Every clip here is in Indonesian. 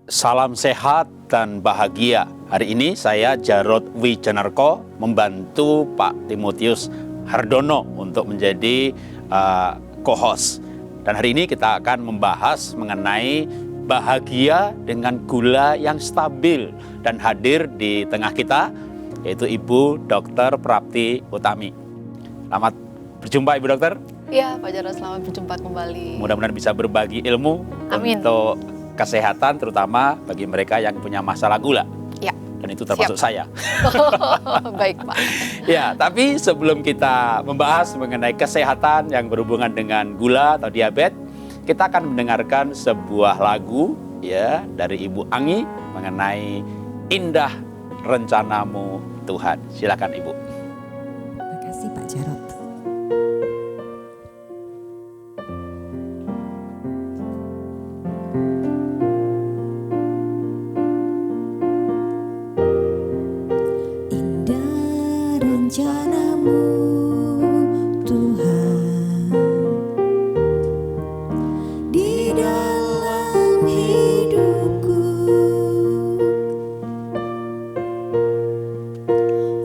Salam sehat dan bahagia. Hari ini saya Jarod Wijanarko membantu Pak Timotius Hardono untuk menjadi co-host. Dan hari ini kita akan membahas mengenai bahagia dengan gula yang stabil. Dan hadir di tengah kita yaitu Ibu Dr. Prapti Utami. Selamat berjumpa Ibu Dokter. Iya Pak Jarod, selamat berjumpa kembali. Mudah-mudahan bisa berbagi ilmu. Amin. Untuk kesehatan, terutama bagi mereka yang punya masalah gula. Ya. Dan itu termasuk saya. Baik Pak. Ya, tapi sebelum kita membahas mengenai kesehatan yang berhubungan dengan gula atau diabetes, kita akan mendengarkan sebuah lagu ya dari Ibu Anggi mengenai Indah Rencanamu Tuhan. Silakan Ibu. Terima kasih Pak Jarod. Rencanamu Tuhan di dalam hidupku,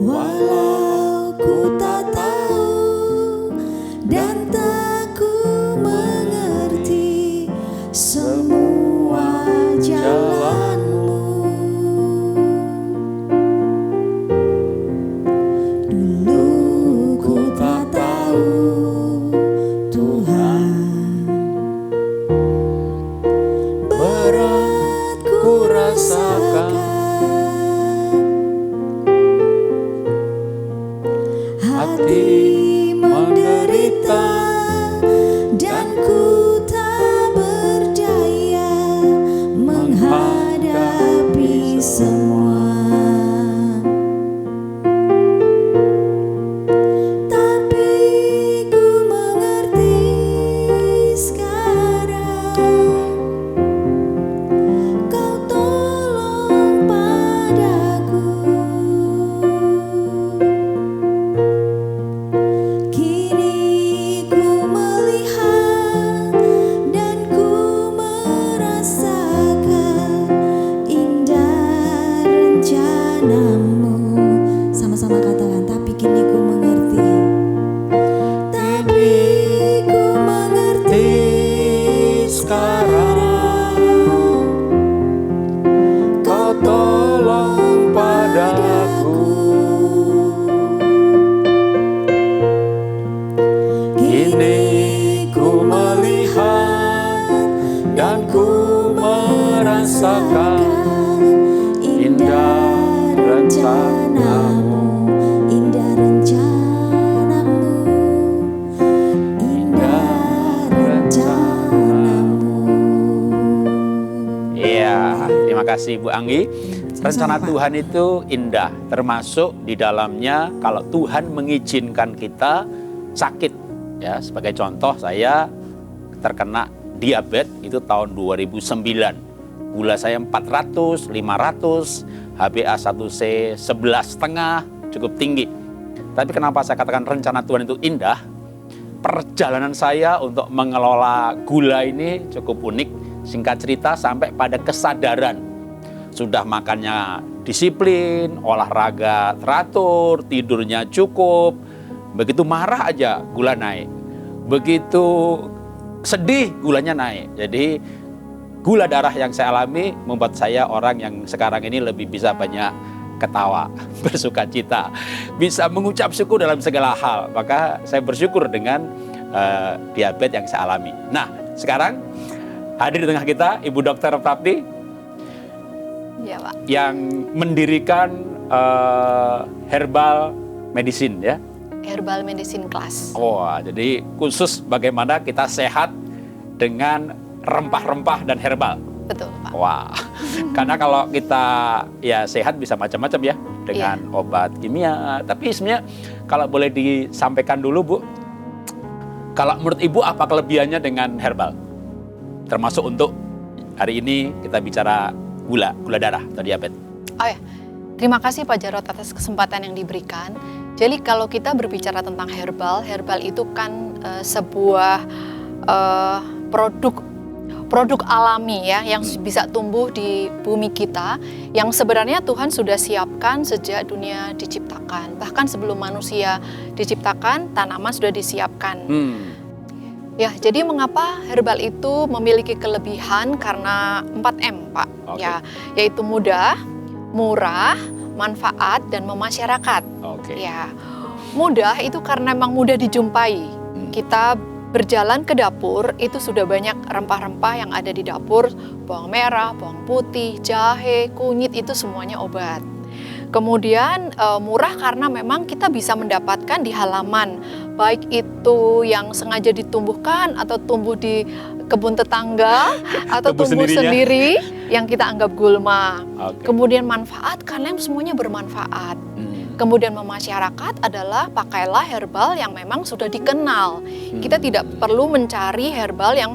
walau ku tak tahu dan tak ku mengerti semua jalanmu. Hati menderita dan ku tak berdaya menghadapi semua. Tapi ku mengerti sekarang, Kau tolong padaku. Sama-sama katakan, tapi kini ku mengerti. Tapi ku mengerti sekarang, Kau tolong padaku. Kini ku melihat dan ku merasakan indah rencanamu, indah rencanamu, indah rencanamu. Iya, terima kasih Bu Anggi. Rencana Tuhan itu indah, termasuk di dalamnya kalau Tuhan mengizinkan kita sakit. Ya, sebagai contoh saya terkena diabetes itu tahun 2009. Gula saya 400, 500, HbA1c 11,5, cukup tinggi. Tapi kenapa saya katakan rencana Tuhan itu indah? Perjalanan saya untuk mengelola gula ini cukup unik. Singkat cerita sampai pada kesadaran. Sudah makannya disiplin, olahraga teratur, tidurnya cukup. Begitu marah aja gula naik. Begitu sedih gulanya naik. Jadi gula darah yang saya alami membuat saya orang yang sekarang ini lebih bisa banyak ketawa, bersuka cita, bisa mengucap syukur dalam segala hal. Maka saya bersyukur dengan diabetes yang saya alami. Nah, sekarang hadir di tengah kita Ibu Dr. Prapti. Ya Pak. Yang mendirikan herbal medicine ya. Herbal Medicine Class. Wah, jadi khusus bagaimana kita sehat dengan rempah-rempah dan herbal. Betul Pak. Wah, karena kalau kita ya sehat bisa macam-macam ya dengan obat kimia. Tapi sebenarnya kalau boleh disampaikan dulu Bu, kalau menurut Ibu apa kelebihannya dengan herbal? Termasuk untuk hari ini kita bicara gula darah atau diabetes. Oh ya, terima kasih Pak Jarod atas kesempatan yang diberikan. Jadi kalau kita berbicara tentang herbal itu kan sebuah produk produk alami ya yang bisa tumbuh di bumi kita, yang sebenarnya Tuhan sudah siapkan sejak dunia diciptakan. Bahkan sebelum manusia diciptakan, tanaman sudah disiapkan. Ya, jadi mengapa herbal itu memiliki kelebihan? Karena 4M, Pak. Oke. Ya, yaitu mudah, murah, manfaat, dan memasyarakat. Oke. Ya, mudah itu karena memang mudah dijumpai. Kita berjalan ke dapur, itu sudah banyak rempah-rempah yang ada di dapur, bawang merah, bawang putih, jahe, kunyit, itu semuanya obat. Kemudian murah karena memang kita bisa mendapatkan di halaman, baik itu yang sengaja ditumbuhkan atau tumbuh di kebun tetangga atau Tumbuh tumbuh sendirinya. sendiri yang kita anggap gulma. Oke. Kemudian manfaat karena semuanya bermanfaat. Kemudian memasyarakat adalah pakailah herbal yang memang sudah dikenal. Kita tidak perlu mencari herbal yang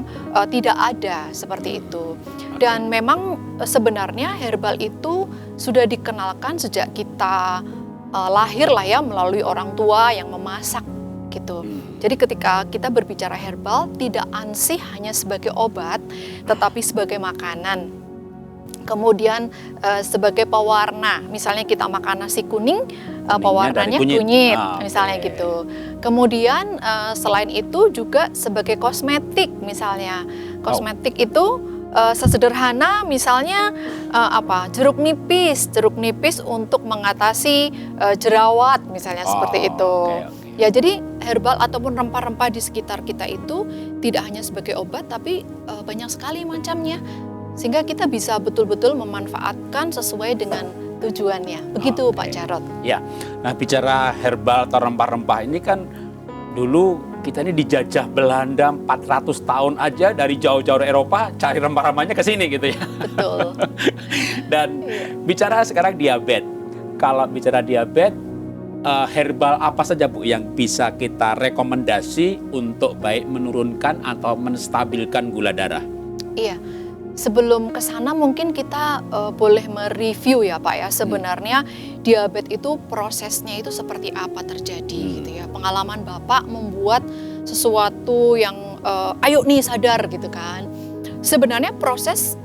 tidak ada seperti itu. Dan memang sebenarnya herbal itu sudah dikenalkan sejak kita lahir lah ya, melalui orang tua yang memasak gitu. Jadi ketika kita berbicara herbal, tidak ansih hanya sebagai obat, tetapi sebagai makanan. Kemudian sebagai pewarna, misalnya kita makan nasi kuning, pewarnanya dari kunyit. kunyit, Ah, misalnya oke. gitu. Kemudian selain itu juga sebagai kosmetik, misalnya kosmetik itu sesederhana misalnya jeruk nipis untuk mengatasi jerawat, misalnya seperti itu. Oke. Ya, jadi herbal ataupun rempah-rempah di sekitar kita itu tidak hanya sebagai obat, tapi banyak sekali macamnya. Sehingga kita bisa betul-betul memanfaatkan sesuai dengan tujuannya. Begitu Oke. Pak Jarot. Ya, nah bicara herbal atau rempah-rempah ini kan dulu kita ini dijajah Belanda 400 tahun aja, dari jauh-jauh Eropa cari rempah-rempahnya ke sini gitu ya. Betul. Dan bicara sekarang diabetes. Kalau bicara diabetes, herbal apa saja Bu yang bisa kita rekomendasi untuk baik menurunkan atau menstabilkan gula darah? Iya. Sebelum ke sana mungkin kita boleh mereview ya Pak ya, sebenarnya diabetes itu prosesnya itu seperti apa terjadi gitu ya. Pengalaman Bapak membuat sesuatu yang ayo nih sadar gitu kan. Sebenarnya proses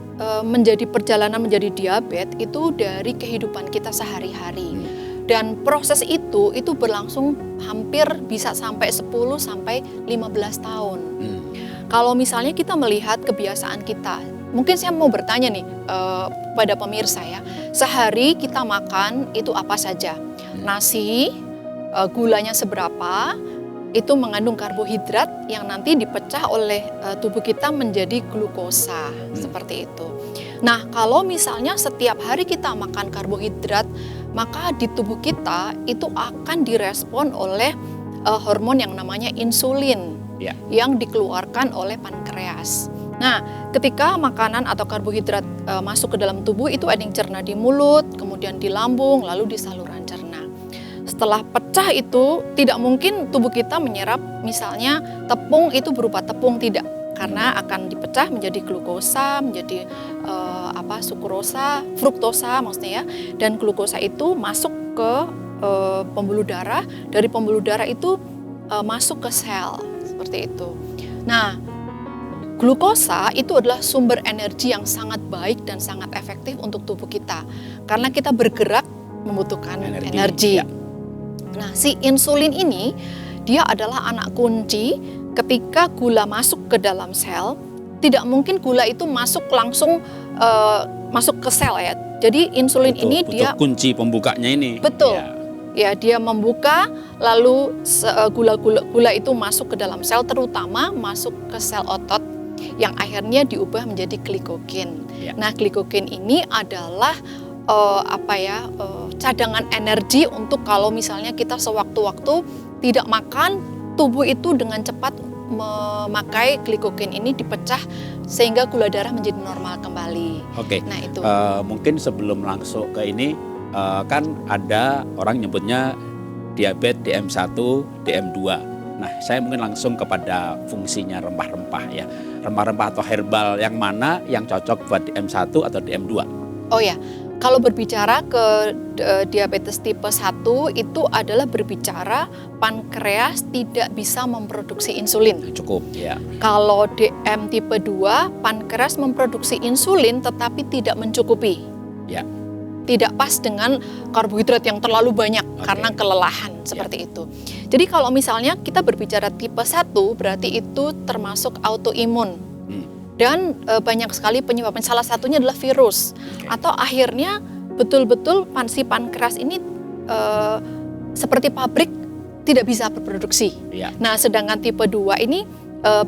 perjalanan menjadi diabetes itu dari kehidupan kita sehari-hari. Dan proses itu berlangsung hampir bisa sampai 10 sampai 15 tahun. Kalau misalnya kita melihat kebiasaan kita, mungkin saya mau bertanya nih pada pemirsa ya, sehari kita makan itu apa saja? Nasi, gulanya seberapa, itu mengandung karbohidrat yang nanti dipecah oleh tubuh kita menjadi glukosa, seperti itu. Nah, kalau misalnya setiap hari kita makan karbohidrat, maka di tubuh kita itu akan direspon oleh hormon yang namanya insulin yang dikeluarkan oleh pankreas. Nah, ketika makanan atau karbohidrat masuk ke dalam tubuh, itu ada yang cerna di mulut, kemudian di lambung, lalu di saluran cerna. Setelah pecah itu, tidak mungkin tubuh kita menyerap misalnya tepung itu berupa tepung, tidak. Karena akan dipecah menjadi glukosa, menjadi sukrosa, fruktosa maksudnya ya. Dan glukosa itu masuk ke pembuluh darah, dari pembuluh darah itu masuk ke sel, seperti itu. Nah, glukosa itu adalah sumber energi yang sangat baik dan sangat efektif untuk tubuh kita. Karena kita bergerak membutuhkan energi. Ya. Nah, si insulin ini, dia adalah anak kunci ketika gula masuk ke dalam sel. Tidak mungkin gula itu masuk langsung masuk ke sel ya. Jadi insulin ini dia kunci pembukanya ini. betul. Ya, dia membuka, lalu gula itu masuk ke dalam sel, terutama masuk ke sel otot yang akhirnya diubah menjadi glikogen. Ya. Nah, glikogen ini adalah cadangan energi untuk kalau misalnya kita sewaktu-waktu tidak makan, tubuh itu dengan cepat memakai glikogen ini dipecah sehingga gula darah menjadi normal kembali. Oke. Nah, itu. Mungkin sebelum langsung ke ini, kan ada orang nyebutnya diabetes DM1, DM2. Nah, saya mungkin langsung kepada fungsinya rempah-rempah ya. Rempah-rempah atau herbal yang mana yang cocok buat DM1 atau DM2? Oh ya, Kalau berbicara ke diabetes tipe 1 itu adalah berbicara pankreas tidak bisa memproduksi insulin. Cukup, ya. Kalau DM tipe 2, pankreas memproduksi insulin tetapi tidak mencukupi. Ya. Tidak pas dengan karbohidrat yang terlalu banyak karena kelelahan seperti itu. Jadi kalau misalnya kita berbicara tipe 1 berarti itu termasuk autoimun. Dan banyak sekali penyebabnya, salah satunya adalah virus. Atau akhirnya betul-betul si pankreas ini seperti pabrik tidak bisa berproduksi. Nah sedangkan tipe 2 ini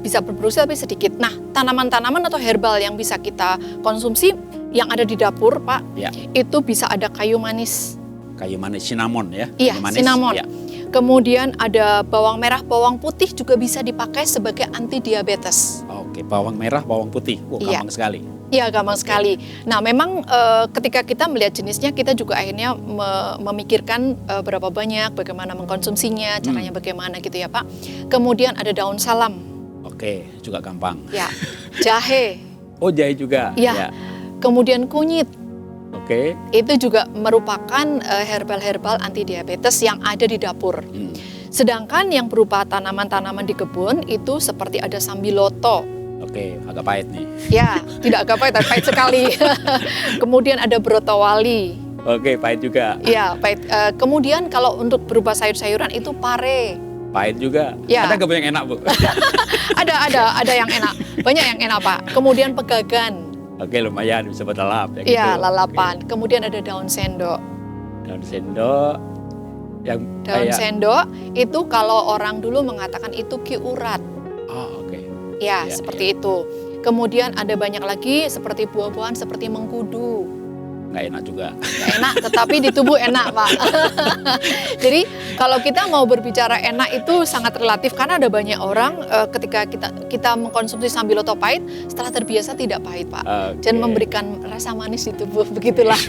bisa berproduksi tapi sedikit. Nah tanaman-tanaman atau herbal yang bisa kita konsumsi yang ada di dapur Pak, itu bisa ada kayu manis. Kayu manis, cinnamon ya? Iya, manis, cinnamon. Ya. Kemudian ada bawang merah, bawang putih juga bisa dipakai sebagai anti diabetes. Oke, bawang merah, bawang putih. Gampang sekali. Iya, gampang sekali. Nah, memang ketika kita melihat jenisnya, kita juga akhirnya memikirkan berapa banyak, bagaimana mengkonsumsinya, caranya bagaimana gitu ya Pak. Kemudian ada daun salam. Oke, juga gampang. Ya, jahe. Oh, jahe juga. Ya. Kemudian kunyit. Oke. Itu juga merupakan herbal-herbal anti diabetes yang ada di dapur. Sedangkan yang berupa tanaman-tanaman di kebun itu seperti ada sambiloto. Oke, agak pahit nih. Ya, tidak agak pahit, tapi pahit sekali. Kemudian ada brotowali. Oke, pahit juga. Ya, pahit. Kemudian kalau untuk berupa sayur-sayuran itu pare. Pahit juga. Ya. Ada gak yang enak, Bu? ada yang enak. Banyak yang enak, Pak. Kemudian pegagan. Oke, lumayan bisa berlalap. Iya, gitu. Lalapan. Oke. Kemudian ada daun sendok. Daun sendok. Daun sendok itu kalau orang dulu mengatakan itu ki urat. Oh, oke. Ya, seperti itu. Kemudian ada banyak lagi seperti buah-buahan seperti mengkudu. Nggak enak juga. Nggak enak, tetapi di tubuh enak, Pak. Jadi kalau kita mau berbicara enak itu sangat relatif karena ada banyak orang ketika kita mengkonsumsi sambiloto pahit, setelah terbiasa tidak pahit, Pak. Dan memberikan rasa manis di tubuh, begitulah.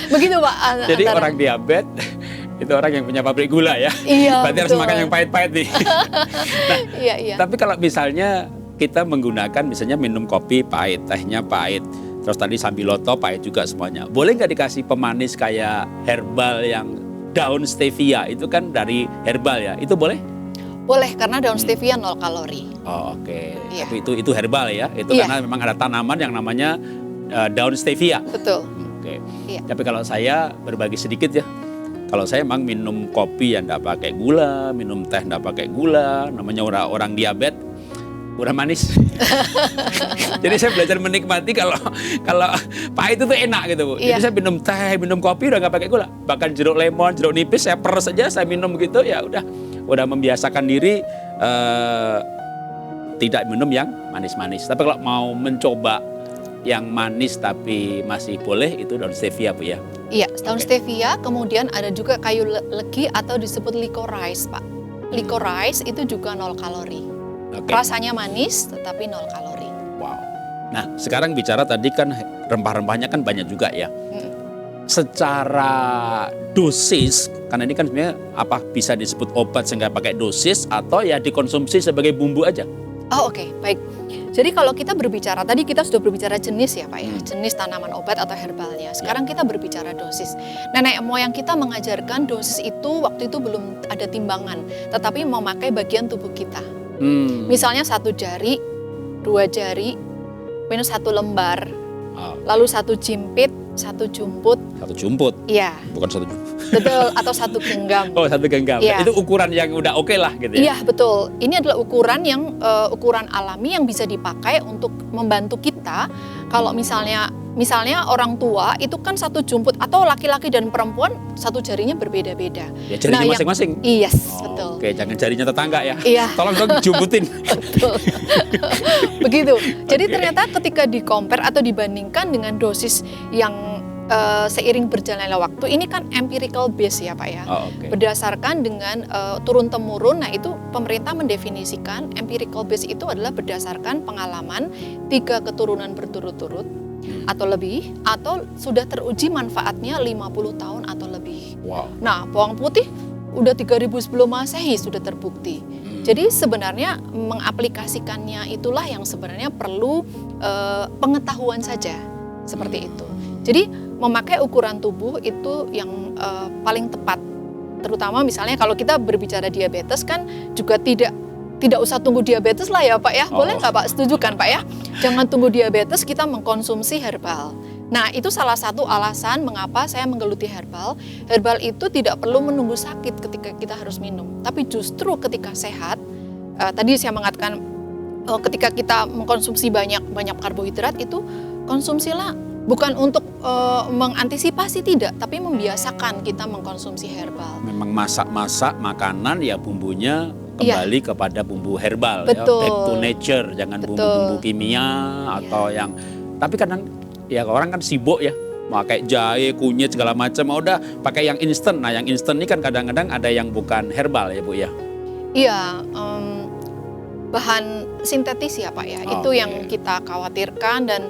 Begitu, Pak. Jadi orang diabetes itu orang yang punya pabrik gula ya. Iya, berarti harus makan yang pahit-pahit nih. Nah, iya. Tapi kalau misalnya kita menggunakan misalnya minum kopi pahit, tehnya pahit, terus tadi sambiloto pahit juga semuanya. Boleh nggak dikasih pemanis kayak herbal yang daun stevia itu kan dari herbal ya? Itu boleh? Boleh karena daun stevia 0 kalori. Oh, oke. Iya. Tapi itu herbal ya? Itu karena memang ada tanaman yang namanya daun stevia. Betul. Oke. Iya. Tapi kalau saya berbagi sedikit ya. Kalau saya memang minum kopi yang nggak pakai gula, minum teh nggak pakai gula, namanya orang diabetes. Udah manis. Jadi saya belajar menikmati kalau pahit itu enak gitu, Bu. Jadi saya minum teh, minum kopi udah nggak pakai gula. Bahkan jeruk lemon, jeruk nipis saya peres saja saya minum gitu ya udah membiasakan diri tidak minum yang manis-manis. Tapi kalau mau mencoba yang manis tapi masih boleh itu daun stevia, Bu ya. Iya, daun stevia, kemudian ada juga kayu legi atau disebut licorice, Pak. Licorice itu juga 0 kalori. Rasanya manis tetapi 0 kalori. Wow. Nah, sekarang bicara tadi kan rempah-rempahnya kan banyak juga ya. Secara dosis, karena ini kan sebenarnya apa bisa disebut obat sehingga pakai dosis atau ya dikonsumsi sebagai bumbu aja? Oh, oke, baik. Jadi kalau kita berbicara, tadi kita sudah berbicara jenis ya Pak ya, jenis tanaman obat atau herbalnya. Sekarang kita berbicara dosis. Nenek moyang kita mengajarkan dosis itu waktu itu belum ada timbangan, tetapi memakai bagian tubuh kita. Misalnya 1 jari, 2 jari, minus 1 lembar, lalu 1 jimpit, 1 jumput. 1 jumput? Iya. Bukan 1 jumput. Betul, atau 1 genggam. Oh, 1 genggam. Ya. Itu ukuran yang udah oke lah gitu ya? Iya, betul. Ini adalah ukuran yang ukuran alami yang bisa dipakai untuk membantu kita. Kalau misalnya orang tua itu kan 1 jumput atau laki-laki dan perempuan 1 jarinya berbeda-beda. Ya jarinya masing-masing? Yes, betul. Oke, jangan jarinya tetangga ya. Iya. Tolong dong jumputin. Betul. Begitu. Jadi ternyata ketika di-compare atau dibandingkan dengan dosis yang seiring berjalannya waktu, ini kan empirical base ya Pak ya. Berdasarkan dengan turun-temurun, nah itu pemerintah mendefinisikan empirical base itu adalah berdasarkan pengalaman 3 keturunan berturut-turut atau lebih, atau sudah teruji manfaatnya 50 tahun atau lebih. Wow. Nah, bawang putih udah 3000 sebelum Masehi sudah terbukti. Jadi sebenarnya mengaplikasikannya itulah yang sebenarnya perlu pengetahuan saja, seperti itu. Jadi memakai ukuran tubuh itu yang paling tepat. Terutama misalnya kalau kita berbicara diabetes kan juga tidak usah tunggu diabetes lah ya Pak ya. Boleh nggak Pak? Setuju kan Pak ya? Jangan tunggu diabetes, kita mengkonsumsi herbal. Nah itu salah satu alasan mengapa saya menggeluti herbal. Herbal itu tidak perlu menunggu sakit ketika kita harus minum. Tapi justru ketika sehat, tadi saya mengatakan ketika kita mengkonsumsi banyak karbohidrat itu konsumsilah bukan untuk mengantisipasi tidak, tapi membiasakan kita mengkonsumsi herbal. Memang masak-masak makanan ya bumbunya kembali kepada bumbu herbal. Betul. Ya, back to nature, jangan bumbu-bumbu kimia atau yang. Tapi kadang ya orang kan sibuk ya, pakai jahe, kunyit segala macam, udah pakai yang instan. Nah yang instan ini kan kadang-kadang ada yang bukan herbal ya Bu ya. Iya, bahan sintetis ya Pak ya, itu yang kita khawatirkan dan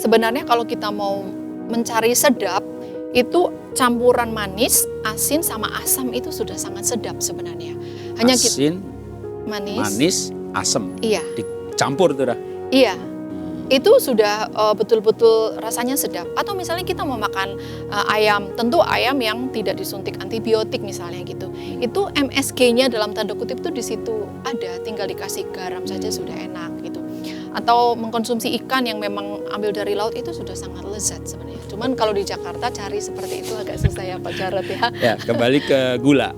sebenarnya kalau kita mau mencari sedap, itu campuran manis, asin sama asam itu sudah sangat sedap sebenarnya. Hanya asin, manis, asam, iya, dicampur tuh dah. Iya, itu sudah betul-betul rasanya sedap. Atau misalnya kita mau makan ayam, tentu ayam yang tidak disuntik antibiotik misalnya gitu. Itu MSG-nya dalam tanda kutip itu di situ ada, tinggal dikasih garam saja sudah enak gitu. Atau mengkonsumsi ikan yang memang ambil dari laut itu sudah sangat lezat sebenarnya. Cuman kalau di Jakarta cari seperti itu agak susah ya Pak Jarod ya. Ya kembali ke gula,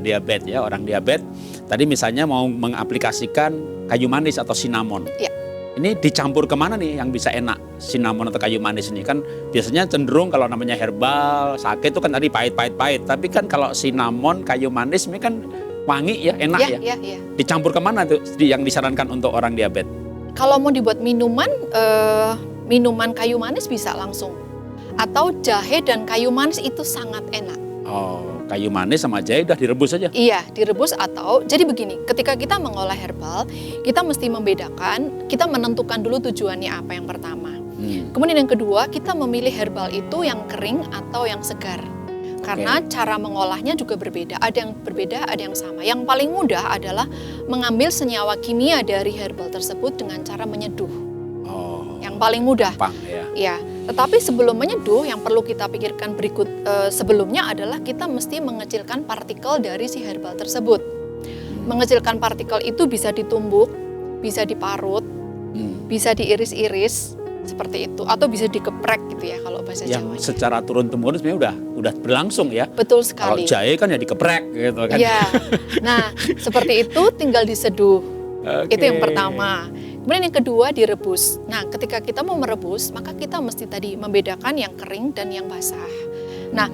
diabetes ya, orang diabetes. Tadi misalnya mau mengaplikasikan kayu manis atau cinnamon. Ya. Ini dicampur kemana nih yang bisa enak cinnamon atau kayu manis ini? Kan biasanya cenderung kalau namanya herbal, sakit itu kan tadi pahit. Tapi kan kalau cinnamon, kayu manis ini kan wangi ya, enak ya. Iya. Dicampur kemana tuh yang disarankan untuk orang diabetes? Kalau mau dibuat minuman, minuman kayu manis bisa langsung. Atau jahe dan kayu manis itu sangat enak. Oh, kayu manis sama jahe udah direbus aja? Iya, direbus atau, jadi begini, ketika kita mengolah herbal, kita mesti membedakan, kita menentukan dulu tujuannya apa yang pertama. Kemudian yang kedua, kita memilih herbal itu yang kering atau yang segar. Karena cara mengolahnya juga berbeda, ada yang berbeda, ada yang sama. Yang paling mudah adalah mengambil senyawa kimia dari herbal tersebut dengan cara menyeduh. Yang paling mudah. Gampang ya. Ya, tetapi sebelum menyeduh yang perlu kita pikirkan berikut sebelumnya adalah kita mesti mengecilkan partikel dari si herbal tersebut. Mengecilkan partikel itu bisa ditumbuk, bisa diparut, bisa diiris-iris. Seperti itu, atau bisa dikeprek gitu ya kalau bahasa Jawa. Yang secara turun-temurun sebenarnya udah berlangsung ya. Betul sekali. Kalau jahe kan ya dikeprek gitu kan. Iya. Nah, seperti itu tinggal diseduh. Itu yang pertama. Kemudian yang kedua direbus. Nah, ketika kita mau merebus, maka kita mesti tadi membedakan yang kering dan yang basah. Nah,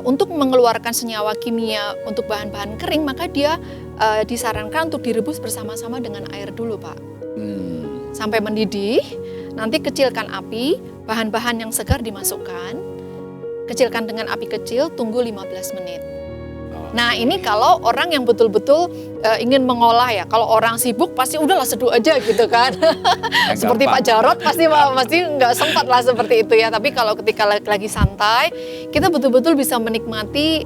untuk mengeluarkan senyawa kimia untuk bahan-bahan kering, maka dia disarankan untuk direbus bersama-sama dengan air dulu, Pak. Sampai mendidih. Nanti kecilkan api, bahan-bahan yang segar dimasukkan, kecilkan dengan api kecil, tunggu 15 menit. Nah ini kalau orang yang betul-betul ingin mengolah ya, kalau orang sibuk pasti udahlah seduh aja gitu kan. Seperti Pak Jarod pasti nggak sempat lah seperti itu ya, tapi kalau ketika lagi santai, kita betul-betul bisa menikmati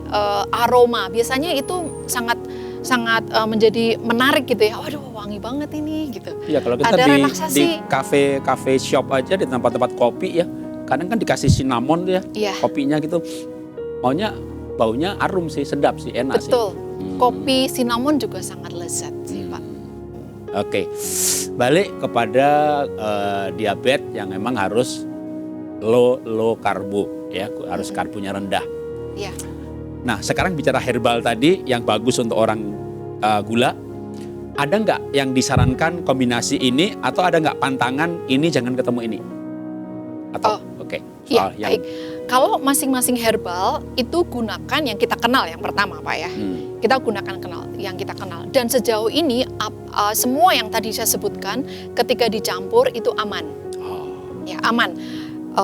aroma, biasanya itu sangat menjadi menarik gitu ya. Waduh wangi banget ini gitu. Iya kalau kita ada di cafe shop aja, di tempat-tempat kopi ya, kadang kan dikasih cinnamon ya, kopinya gitu. Baunya harum sih, sedap sih, enak. Betul. sih. Kopi cinnamon juga sangat lezat sih Pak. Oke. Balik kepada diabetes yang memang harus low karbo ya, harus karbonya rendah. Iya. Nah sekarang bicara herbal tadi yang bagus untuk orang gula, ada nggak yang disarankan kombinasi ini atau ada nggak pantangan ini jangan ketemu ini? Atau Iya, baik. Kalau masing-masing herbal itu gunakan yang kita kenal yang pertama Pak ya. Kita gunakan yang kita kenal. Dan sejauh ini semua yang tadi saya sebutkan ketika dicampur itu aman. Ya aman.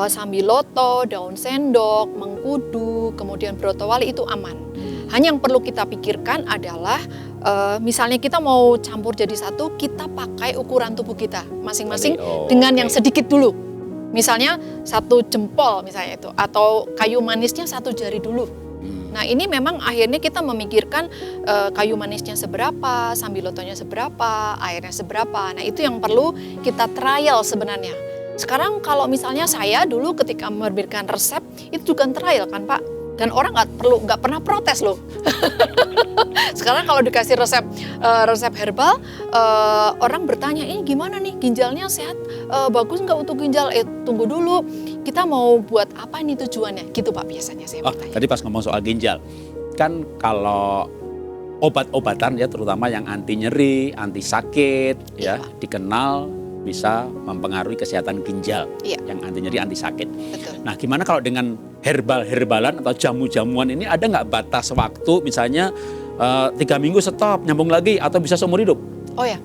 Sambiloto, daun sendok, mengkudu, kemudian brotowali itu aman. Hanya yang perlu kita pikirkan adalah misalnya kita mau campur jadi satu, kita pakai ukuran tubuh kita masing-masing dengan yang sedikit dulu. Misalnya 1 jempol misalnya itu, atau kayu manisnya 1 jari dulu. Nah ini memang akhirnya kita memikirkan kayu manisnya seberapa, sambilotonya seberapa, airnya seberapa. Nah itu yang perlu kita trial sebenarnya. Sekarang kalau misalnya saya dulu ketika menerbitkan resep, itu bukan trial kan Pak. Dan orang nggak pernah protes loh. Sekarang kalau dikasih resep herbal, orang bertanya ini gimana nih ginjalnya sehat, bagus nggak untuk ginjal? Tunggu dulu, kita mau buat apa nih tujuannya? Gitu Pak biasanya saya bertanya. Tadi pas ngomong soal ginjal, kan kalau obat-obatan ya terutama yang anti nyeri, anti sakit ya dikenal bisa mempengaruhi kesehatan ginjal. Yang anti nyeri, anti sakit. Betul. Nah, gimana kalau dengan herbal-herbalan atau jamu-jamuan ini ada nggak batas waktu misalnya 3 minggu stop, nyambung lagi atau bisa seumur hidup? Oh ya,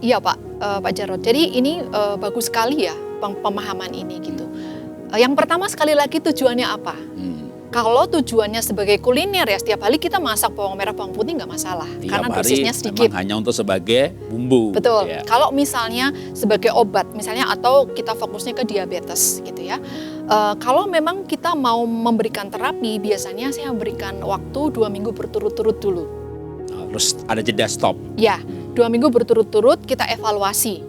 iya Pak Jarod. Jadi ini bagus sekali ya pemahaman ini gitu. Yang pertama sekali lagi tujuannya apa? Kalau tujuannya sebagai kuliner ya setiap hari kita masak bawang merah bawang putih nggak masalah karena dosisnya sedikit. Hanya untuk sebagai bumbu. Betul. Ya. Kalau misalnya sebagai obat misalnya atau kita fokusnya ke diabetes gitu ya. Kalau memang kita mau memberikan terapi biasanya saya berikan waktu 2 minggu berturut-turut dulu. Terus ada jeda stop. Ya, 2 minggu berturut-turut kita evaluasi.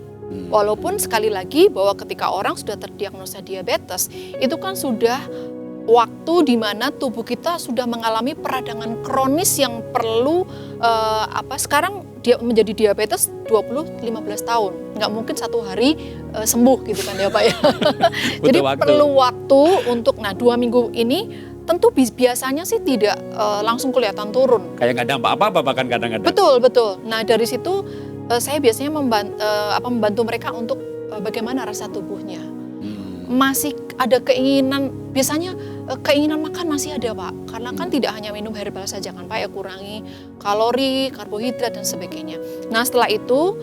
Walaupun sekali lagi bahwa ketika orang sudah terdiagnosa diabetes itu kan sudah waktu di mana tubuh kita sudah mengalami peradangan kronis yang perlu sekarang dia menjadi diabetes 20-15 tahun. Nggak mungkin satu hari sembuh gitu kan ya Pak ya. Jadi perlu waktu untuk 2 minggu ini tentu biasanya sih tidak langsung kelihatan turun. Kayak nggak dampak apa-apa bahkan kadang-kadang. Betul. Nah dari situ saya biasanya membantu mereka untuk bagaimana rasa tubuhnya. Masih ada keinginan, biasanya keinginan makan masih ada Pak. Karena kan tidak hanya minum herbal saja kan Pak ya, kurangi kalori, karbohidrat dan sebagainya. Nah setelah itu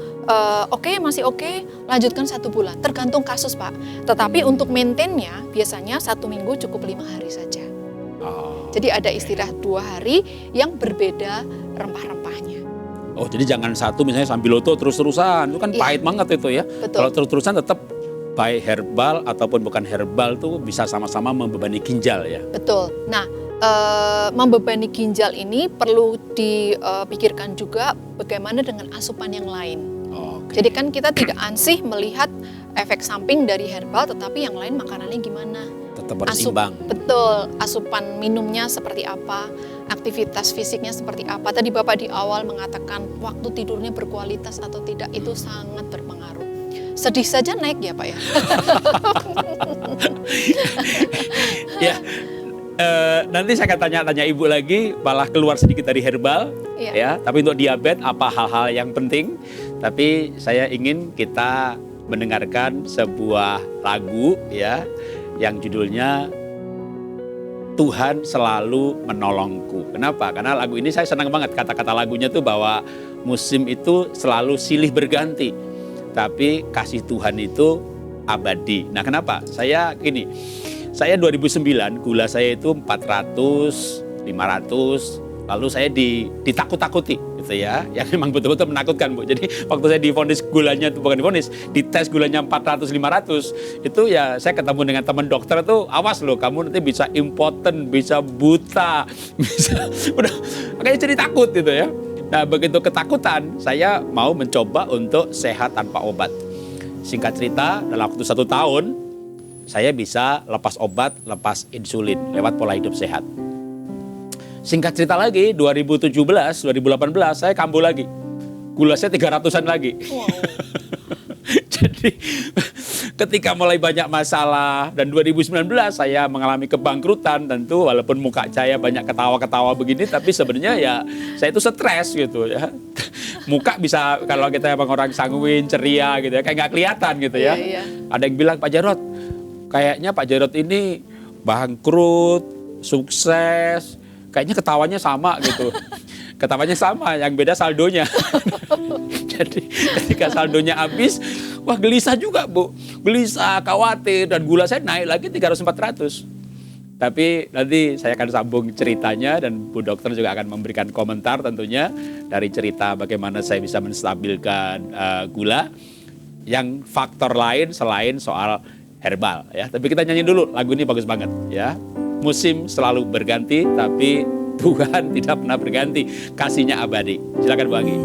masih oke, lanjutkan 1 bulan. Tergantung kasus Pak. Tetapi untuk maintainnya biasanya 1 minggu cukup 5 hari saja. Jadi ada istirahat 2 hari yang berbeda rempah-rempahnya. Oh jadi jangan satu misalnya sambiloto terus-terusan, itu kan pahit banget itu ya. Betul. Kalau terus-terusan tetap baik herbal ataupun bukan herbal tuh bisa sama-sama membebani ginjal ya. Betul. Nah, membebani ginjal ini perlu dipikirkan juga bagaimana dengan asupan yang lain. Jadi kan kita tidak ansih melihat efek samping dari herbal, tetapi yang lain makanannya gimana? Tetap berseimbang. Betul. Asupan minumnya seperti apa? Aktivitas fisiknya seperti apa? Tadi Bapak di awal mengatakan waktu tidurnya berkualitas atau tidak, itu sangat berpengaruh. Sedih saja naik ya Pak ya. Ya, nanti saya akan tanya-tanya Ibu lagi, malah keluar sedikit dari herbal, ya. Tapi untuk diabetes apa hal-hal yang penting? Tapi saya ingin kita mendengarkan sebuah lagu ya, yang judulnya Tuhan Selalu Menolongku. Kenapa? Karena lagu ini saya senang banget, kata-kata lagunya tuh bahwa musim itu selalu silih berganti. Tapi kasih Tuhan itu abadi. Nah kenapa? Saya 2009 gula saya itu 400, 500, lalu saya ditakut-takuti gitu ya. Yang memang betul-betul menakutkan Bu. Jadi waktu saya divonis gulanya, itu bukan divonis, dites gulanya 400, 500, itu ya saya ketemu dengan teman dokter tuh, awas loh kamu nanti bisa impoten, bisa buta, bisa udah makanya jadi takut gitu ya. Nah begitu ketakutan, saya mau mencoba untuk sehat tanpa obat. Singkat cerita, dalam waktu 1 tahun, saya bisa lepas obat, lepas insulin, lewat pola hidup sehat. Singkat cerita lagi, 2017, 2018, saya kambuh lagi. Gula saya 300-an lagi. Wow. Jadi ketika mulai banyak masalah dan 2019 saya mengalami kebangkrutan, tentu walaupun muka saya banyak ketawa-ketawa begini, tapi sebenarnya ya saya itu stres gitu ya. Muka bisa kalau kita emang orang sanguin, ceria gitu ya, kayak nggak kelihatan gitu ya. Iya. Ada yang bilang Pak Jarod, kayaknya Pak Jarod ini bangkrut, sukses, kayaknya ketawanya sama gitu. Ketawanya sama, yang beda saldonya. Jadi ketika saldonya habis, wah gelisah juga Bu. Gelisah, khawatir, dan gula saya naik lagi 300-400. Tapi nanti saya akan sambung ceritanya dan Bu Dokter juga akan memberikan komentar tentunya dari cerita bagaimana saya bisa menstabilkan gula. Yang faktor lain selain soal herbal ya. Tapi kita nyanyi dulu, lagu ini bagus banget ya. Musim selalu berganti tapi Tuhan tidak pernah berganti, kasihnya abadi. Silakan Bu Anggi.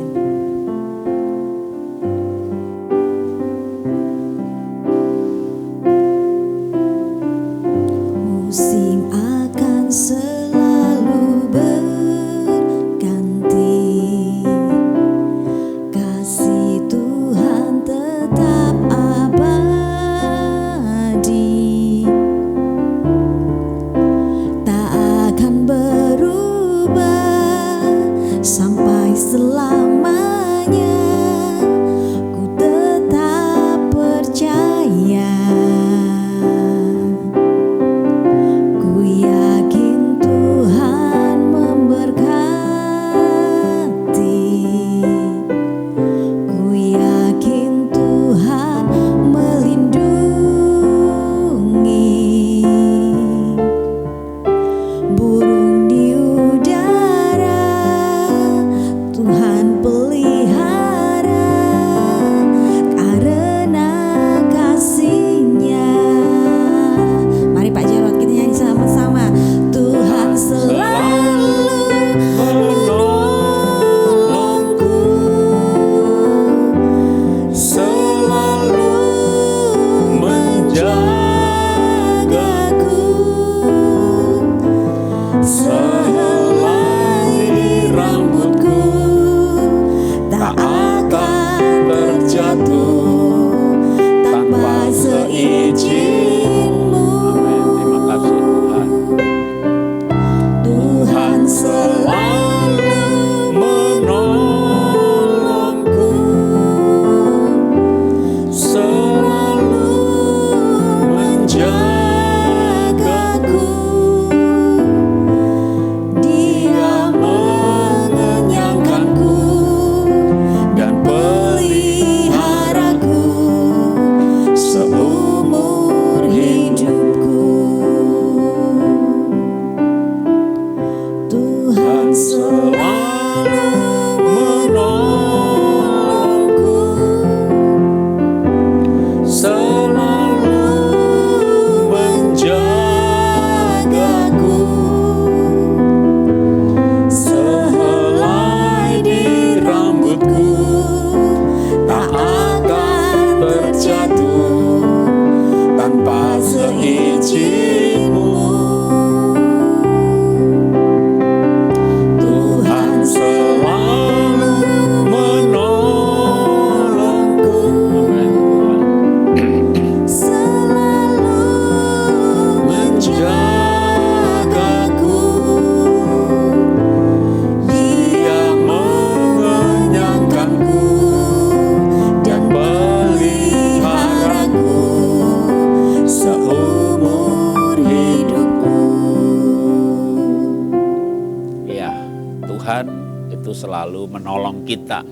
selalu menolong kita.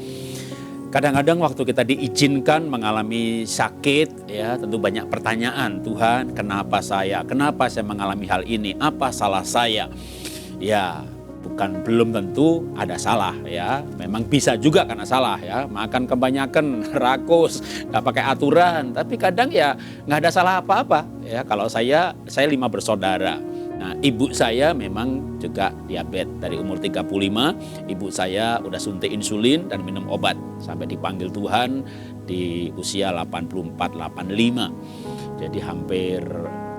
Kadang-kadang waktu kita diizinkan mengalami sakit, ya tentu banyak pertanyaan. Tuhan, kenapa saya mengalami hal ini? Apa salah saya? Ya, belum tentu ada salah ya. Memang bisa juga karena salah ya. Makan kebanyakan, rakus, nggak pakai aturan. Tapi kadang ya nggak ada salah apa-apa. Ya, kalau saya 5 bersaudara. Nah, ibu saya memang juga diabetes dari umur 35, ibu saya udah suntik insulin dan minum obat sampai dipanggil Tuhan di usia 84-85. Jadi hampir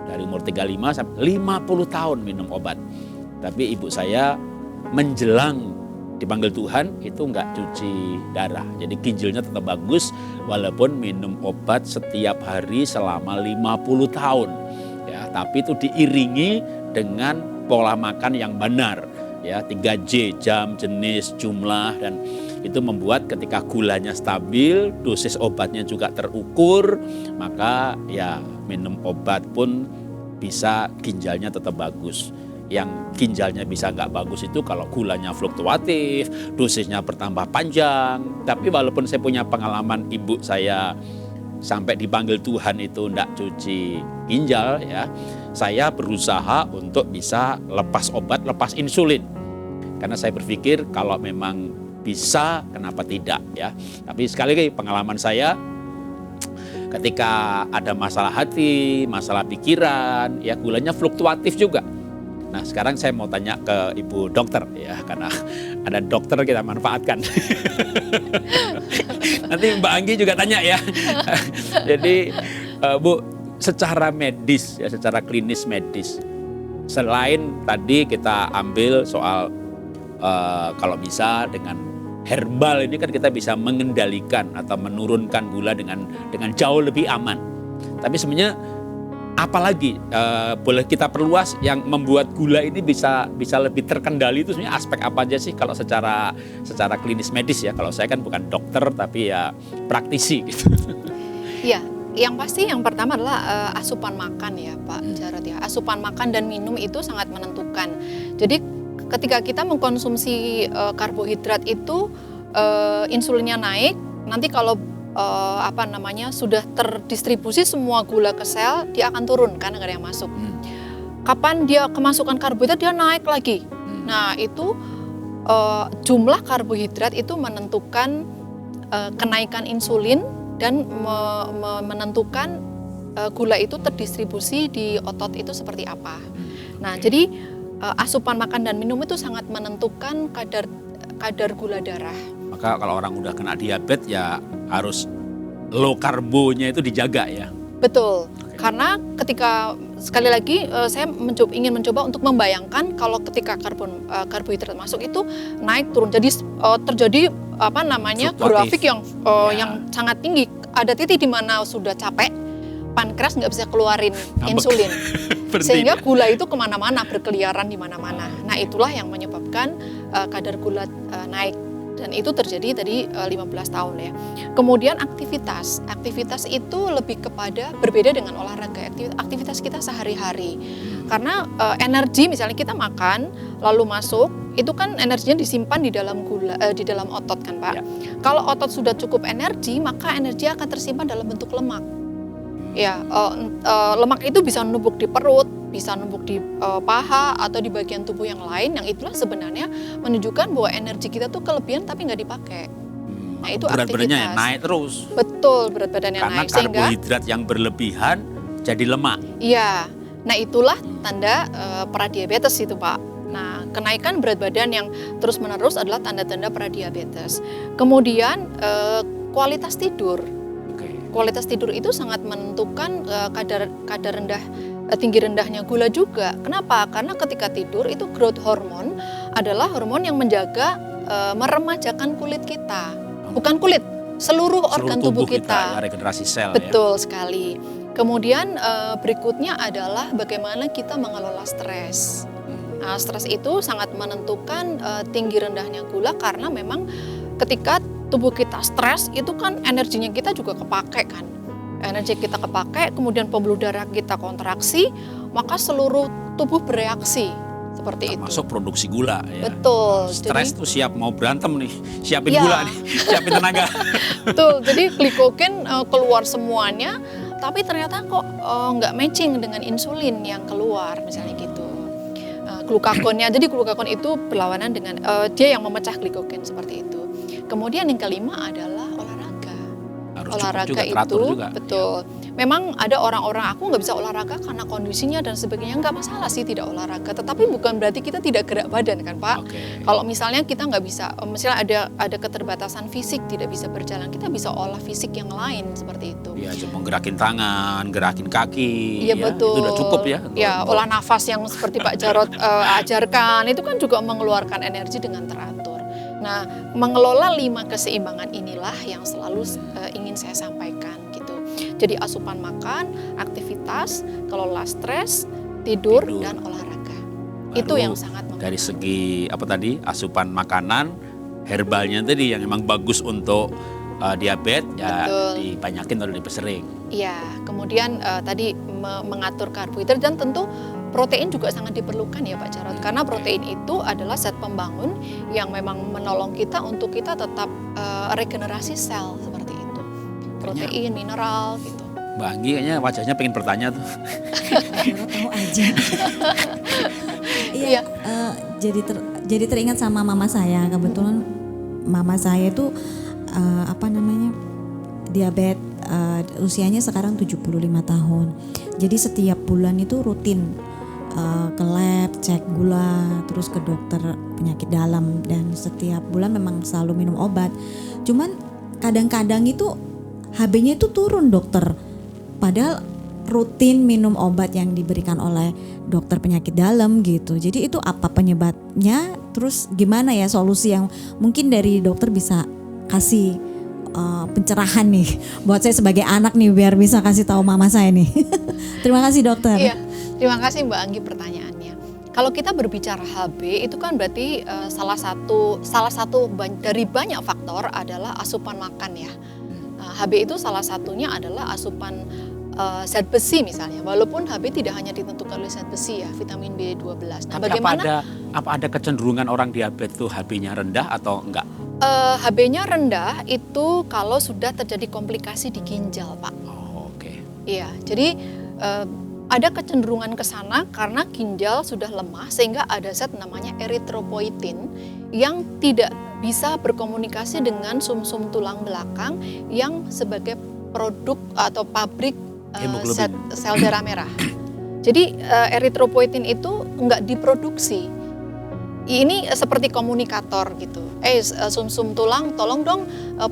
dari umur 35 sampai 50 tahun minum obat. Tapi ibu saya menjelang dipanggil Tuhan itu enggak cuci darah. Jadi ginjalnya tetap bagus walaupun minum obat setiap hari selama 50 tahun. Ya, tapi itu diiringi dengan pola makan yang benar, ya 3J, jam, jenis, jumlah, dan itu membuat ketika gulanya stabil, dosis obatnya juga terukur, maka ya minum obat pun bisa ginjalnya tetap bagus. Yang ginjalnya bisa nggak bagus itu kalau gulanya fluktuatif, dosisnya bertambah panjang. Tapi walaupun saya punya pengalaman ibu saya sampai dipanggil Tuhan itu enggak cuci ginjal ya, saya berusaha untuk bisa lepas obat, lepas insulin. Karena saya berpikir kalau memang bisa, kenapa tidak ya. Tapi sekali lagi pengalaman saya ketika ada masalah hati, masalah pikiran, ya gulanya fluktuatif juga. Nah sekarang saya mau tanya ke Ibu Dokter ya, karena ada dokter kita manfaatkan. Nanti Mbak Anggi juga tanya ya. Jadi Bu, secara medis ya, secara klinis medis, selain tadi kita ambil soal kalau bisa dengan herbal ini kan kita bisa mengendalikan atau menurunkan gula dengan jauh lebih aman. Tapi sebenarnya apalagi boleh kita perluas yang membuat gula ini bisa lebih terkendali, itu sebenarnya aspek apa aja sih kalau secara klinis medis ya. Kalau saya kan bukan dokter tapi ya praktisi gitu. Iya, yang pasti yang pertama adalah asupan makan ya Pak Jarod ya. Asupan makan dan minum itu sangat menentukan. Jadi ketika kita mengkonsumsi karbohidrat itu insulinnya naik, nanti kalau sudah terdistribusi semua gula ke sel, dia akan turun kan, nggak ada yang masuk. Kapan dia kemasukan karbohidrat, dia naik lagi. Nah itu jumlah karbohidrat itu menentukan kenaikan insulin dan menentukan gula itu terdistribusi di otot itu seperti apa. Nah jadi asupan makan dan minum itu sangat menentukan kadar gula darah. Maka kalau orang udah kena diabetes ya harus low karbonya itu dijaga ya. Betul, karena ketika sekali lagi saya ingin mencoba untuk membayangkan kalau ketika karbohidrat masuk itu naik turun, jadi terjadi grafik yang sangat tinggi. Ada titik di mana sudah capek, pankreas nggak bisa keluarin insulin, sehingga gula itu kemana-mana, berkeliaran di mana-mana. Nah itulah yang menyebabkan kadar gula naik. Dan itu terjadi tadi 15 tahun ya. Kemudian aktivitas itu lebih kepada berbeda dengan olahraga, aktivitas kita sehari-hari. Karena energi misalnya kita makan lalu masuk, itu kan energinya disimpan di dalam di dalam otot kan Pak. Ya. Kalau otot sudah cukup energi, maka energi akan tersimpan dalam bentuk lemak. Ya, lemak itu bisa numpuk di perut, bisa numpuk di paha atau di bagian tubuh yang lain, yang itulah sebenarnya menunjukkan bahwa energi kita tuh kelebihan tapi nggak dipakai. Nah itu berat aktivitas. Badannya naik terus. Betul, berat badannya karena naik. Karena karbohidrat yang berlebihan jadi lemak. Iya, nah itulah tanda pradiabetes itu Pak. Nah kenaikan berat badan yang terus menerus adalah tanda-tanda pradiabetes. Kemudian kualitas tidur. Kualitas tidur itu sangat menentukan kadar tinggi rendahnya gula juga. Kenapa? Karena ketika tidur itu growth hormone adalah hormon yang menjaga meremajakan kulit kita. Bukan kulit, seluruh organ tubuh kita. Regenerasi sel. Betul sekali. Kemudian berikutnya adalah bagaimana kita mengelola stres. Nah, stres itu sangat menentukan tinggi rendahnya gula, karena memang ketika tubuh kita stres itu kan energinya kita juga kepake kan. Energi kita kepake, kemudian pembuluh darah kita kontraksi, maka seluruh tubuh bereaksi seperti itu. Termasuk produksi gula ya. Betul. Stres tuh siap mau berantem nih, siapin Iya. gula nih, siapin tenaga. Betul, jadi glikogen keluar semuanya, tapi ternyata kok nggak matching dengan insulin yang keluar, misalnya gitu. Glukagonnya, jadi glukagon itu berlawanan dengan dia yang memecah glikogen seperti itu. Kemudian yang kelima adalah olahraga. Harus Olahraga cukup juga, teratur itu juga. betul. Memang ada orang-orang aku nggak bisa olahraga karena kondisinya dan sebagainya, nggak masalah sih tidak olahraga. Tetapi bukan berarti kita tidak gerak badan kan Pak. Oke. Kalau misalnya kita nggak bisa, misalnya ada keterbatasan fisik tidak bisa berjalan, kita bisa olah fisik yang lain seperti itu. Ya, cuma gerakin tangan, gerakin kaki. Iya ya, betul. Itu udah cukup ya. Ya, olah nafas yang seperti Pak Jarod ajarkan itu kan juga mengeluarkan energi dengan teratur. Nah, mengelola 5 keseimbangan inilah yang selalu ingin saya sampaikan gitu. Jadi asupan makan, aktivitas, kelola stres, tidur dan olahraga. Itu Baru yang sangat dari segi apa tadi, asupan makanan, herbalnya tadi yang memang bagus untuk diabetes ya, Betul. dibanyakin atau dipersering. Iya, kemudian tadi mengatur karbohidrat dan tentu protein juga sangat diperlukan ya Pak Jarod. Karena protein itu adalah zat pembangun yang memang menolong kita untuk kita tetap regenerasi sel seperti itu. Protein, mineral gitu. Mbak Anggi kayaknya wajahnya pengen bertanya tuh. Baru tahu aja. Iya. Jadi teringat sama mama saya. Kebetulan mama saya itu diabetes, usianya sekarang 75 tahun. Jadi setiap bulan itu rutin ke lab, cek gula, terus ke dokter penyakit dalam, dan setiap bulan memang selalu minum obat. Cuman kadang-kadang itu HB-nya itu turun dokter. Padahal rutin minum obat yang diberikan oleh dokter penyakit dalam gitu. Jadi itu apa penyebabnya? Terus gimana ya solusi yang mungkin dari dokter bisa kasih pencerahan nih buat saya sebagai anak nih, biar bisa kasih tahu mama saya nih. Terima kasih dokter. Iya, terima kasih Mbak Anggi pertanyaannya. Kalau kita berbicara HB itu kan berarti salah satu dari banyak faktor adalah asupan makan ya. HB itu salah satunya adalah asupan zat besi misalnya. Walaupun HB tidak hanya ditentukan oleh zat besi ya, vitamin B12. Nah, Tapi bagaimana apa ada kecenderungan orang diabetes tuh HB-nya rendah atau enggak? HB-nya rendah itu kalau sudah terjadi komplikasi di ginjal, Pak. Oh, oke. Iya, jadi ada kecenderungan ke sana karena ginjal sudah lemah sehingga ada zat namanya eritropoietin yang tidak bisa berkomunikasi dengan sumsum tulang belakang yang sebagai produk atau pabrik Hemoglobin. sel darah merah. Jadi eritropoietin itu enggak diproduksi. Ini seperti komunikator gitu. Sumsum tulang, tolong dong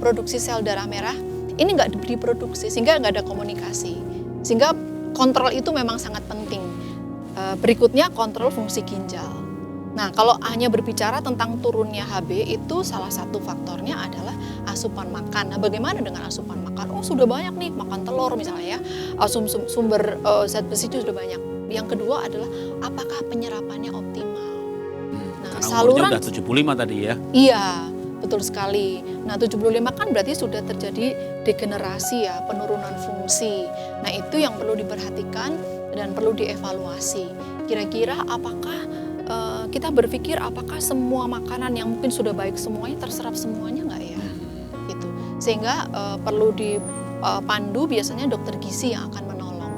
produksi sel darah merah. Ini nggak diproduksi sehingga nggak ada komunikasi. Sehingga kontrol itu memang sangat penting. Berikutnya kontrol fungsi ginjal. Nah, kalau hanya berbicara tentang turunnya HB itu salah satu faktornya adalah asupan makan. Nah, bagaimana dengan asupan makan? Oh, sudah banyak nih makan telur misalnya ya. Sumber zat besi itu sudah banyak. Yang kedua adalah apakah penyerapannya optimal? Nah, Karena saluran umurnya udah 75 tadi ya. Iya, betul sekali. Nah, 75 kan berarti sudah terjadi degenerasi ya, penurunan fungsi. Nah, itu yang perlu diperhatikan dan perlu dievaluasi. Kira-kira apakah kita berpikir apakah semua makanan yang mungkin sudah baik semuanya terserap semuanya nggak ya? Gitu. Sehingga perlu dipandu biasanya dokter gizi yang akan menolong.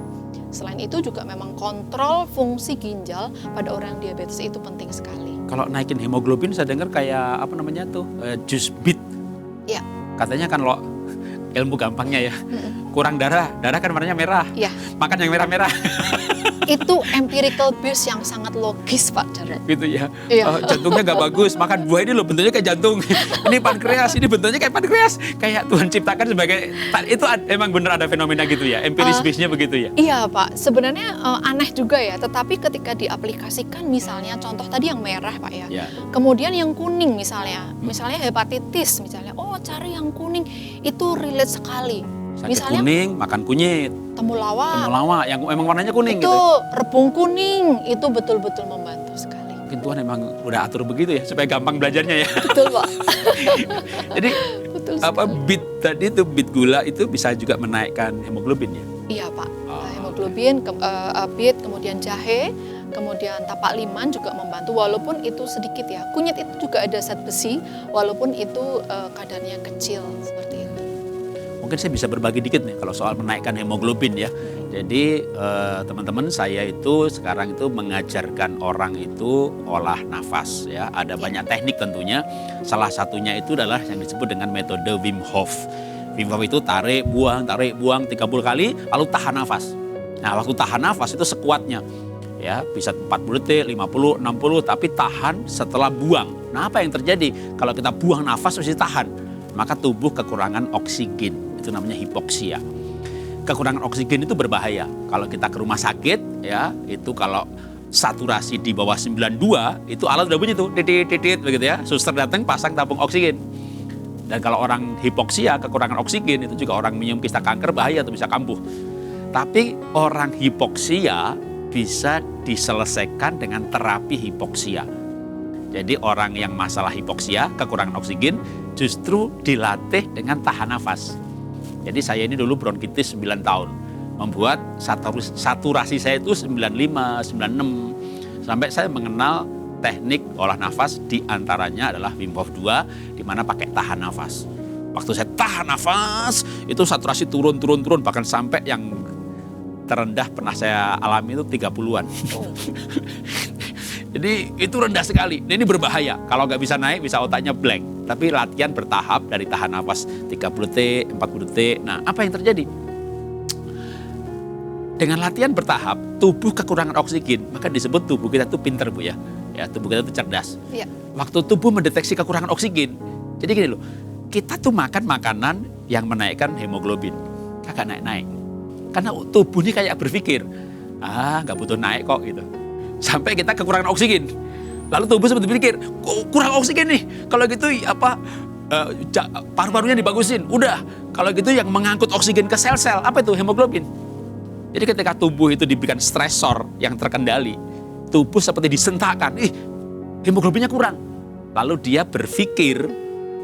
Selain itu juga memang kontrol fungsi ginjal pada orang diabetes itu penting sekali. Kalau naikin hemoglobin saya dengar kayak apa namanya tuh jus beet. Ya. Katanya kan lo ilmu gampangnya ya. Kurang darah kan warnanya merah. Ya. Makan yang merah-merah. Itu empirical base yang sangat logis Pak Jarod. Gitu ya. Iya. Jantungnya gak bagus, makan buah ini loh bentuknya kayak jantung. Ini pankreas, ini bentuknya kayak pankreas. Kayak Tuhan ciptakan sebagai, itu emang bener ada fenomena gitu ya, empiris base-nya begitu ya. Iya Pak, sebenarnya aneh juga ya, tetapi ketika diaplikasikan misalnya contoh tadi yang merah Pak ya, Ya. kemudian yang kuning misalnya hepatitis misalnya, oh cari yang kuning, itu relate sekali. Sakit Misalnya kuning, makan kunyit. temulawak, yang emang warnanya kuning itu gitu. rebung kuning, itu betul-betul membantu sekali. Mungkin Tuhan emang udah atur begitu ya, supaya gampang belajarnya ya. Betul Pak. Jadi Betul beet tadi itu, beet gula itu bisa juga menaikkan hemoglobin ya. Iya Pak, Oh, hemoglobin, beet, kemudian jahe, kemudian tapak liman juga membantu, walaupun itu sedikit ya. Kunyit itu juga ada zat besi, walaupun itu kadarnya kecil seperti itu. Mungkin saya bisa berbagi dikit nih kalau soal menaikkan hemoglobin ya. Jadi teman-teman, saya itu sekarang itu mengajarkan orang itu olah nafas ya. Ada banyak teknik tentunya. Salah satunya itu adalah yang disebut dengan metode Wim Hof. Wim Hof itu tarik, buang 30 kali, lalu tahan nafas. Nah, waktu tahan nafas itu sekuatnya. Ya, bisa 40 detik, 50, 60, tapi tahan setelah buang. Nah, apa yang terjadi? Kalau kita buang nafas mesti tahan, maka tubuh kekurangan oksigen. Itu namanya hipoksia. Kekurangan oksigen itu berbahaya. Kalau kita ke rumah sakit, ya, itu kalau saturasi di bawah 92, itu alat udah bunyi tuh, titit begitu ya. Suster datang pasang tabung oksigen. Dan kalau orang hipoksia, kekurangan oksigen, itu juga orang minum kista kanker bahaya, itu bisa kambuh. Tapi orang hipoksia bisa diselesaikan dengan terapi hipoksia. Jadi orang yang masalah hipoksia, kekurangan oksigen, justru dilatih dengan tahan nafas. Jadi saya ini dulu bronkitis 9 tahun. Membuat saturasi saya itu 95, 96. Sampai saya mengenal teknik olah nafas, diantaranya adalah Wim Hof 2, di mana pakai tahan nafas. Waktu saya tahan nafas, itu saturasi turun, bahkan sampai yang terendah pernah saya alami itu 30-an. Jadi itu rendah sekali. Nah, ini berbahaya. Kalau nggak bisa naik, bisa otaknya blank. Tapi latihan bertahap dari tahan nafas 30 detik, 40 detik. Nah, apa yang terjadi? Dengan latihan bertahap, tubuh kekurangan oksigen, maka disebut tubuh kita itu pinter, Bu ya. Ya, tubuh kita itu cerdas. Ya. Waktu tubuh mendeteksi kekurangan oksigen, jadi gini loh, kita tuh makan makanan yang menaikkan hemoglobin. Kagak naik-naik. Karena tubuh ini kayak berpikir, nggak butuh naik kok gitu. Sampai kita kekurangan oksigen. Lalu tubuh seperti berpikir, kurang oksigen nih. Kalau gitu paru-parunya dibagusin. Udah, kalau gitu yang mengangkut oksigen ke sel-sel, apa itu? Hemoglobin. Jadi ketika tubuh itu diberikan stresor yang terkendali, tubuh seperti disentakkan, hemoglobinnya kurang. Lalu dia berpikir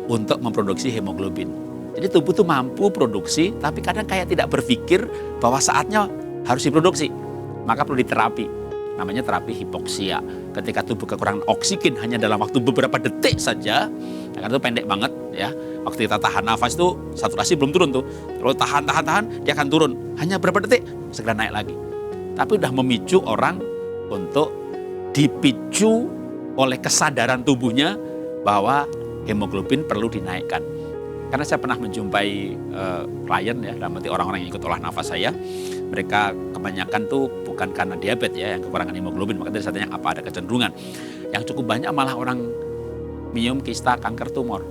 untuk memproduksi hemoglobin. Jadi tubuh tuh mampu produksi, tapi kadang kayak tidak berpikir bahwa saatnya harus diproduksi. Maka perlu diterapi. Namanya terapi hipoksia. Ketika tubuh kekurangan oksigen hanya dalam waktu beberapa detik saja, karena itu pendek banget ya. Waktu kita tahan nafas itu saturasi belum turun tuh. Kalau tahan, dia akan turun. Hanya berapa detik, segera naik lagi. Tapi udah memicu orang untuk dipicu oleh kesadaran tubuhnya bahwa hemoglobin perlu dinaikkan. Karena saya pernah menjumpai klien ya, dalam arti orang-orang yang ikut olah nafas saya, mereka kebanyakan tuh bukan karena diabetes ya, yang kekurangan hemoglobin, maka dari satunya apa ada kecenderungan. Yang cukup banyak malah orang minum kista kanker tumor.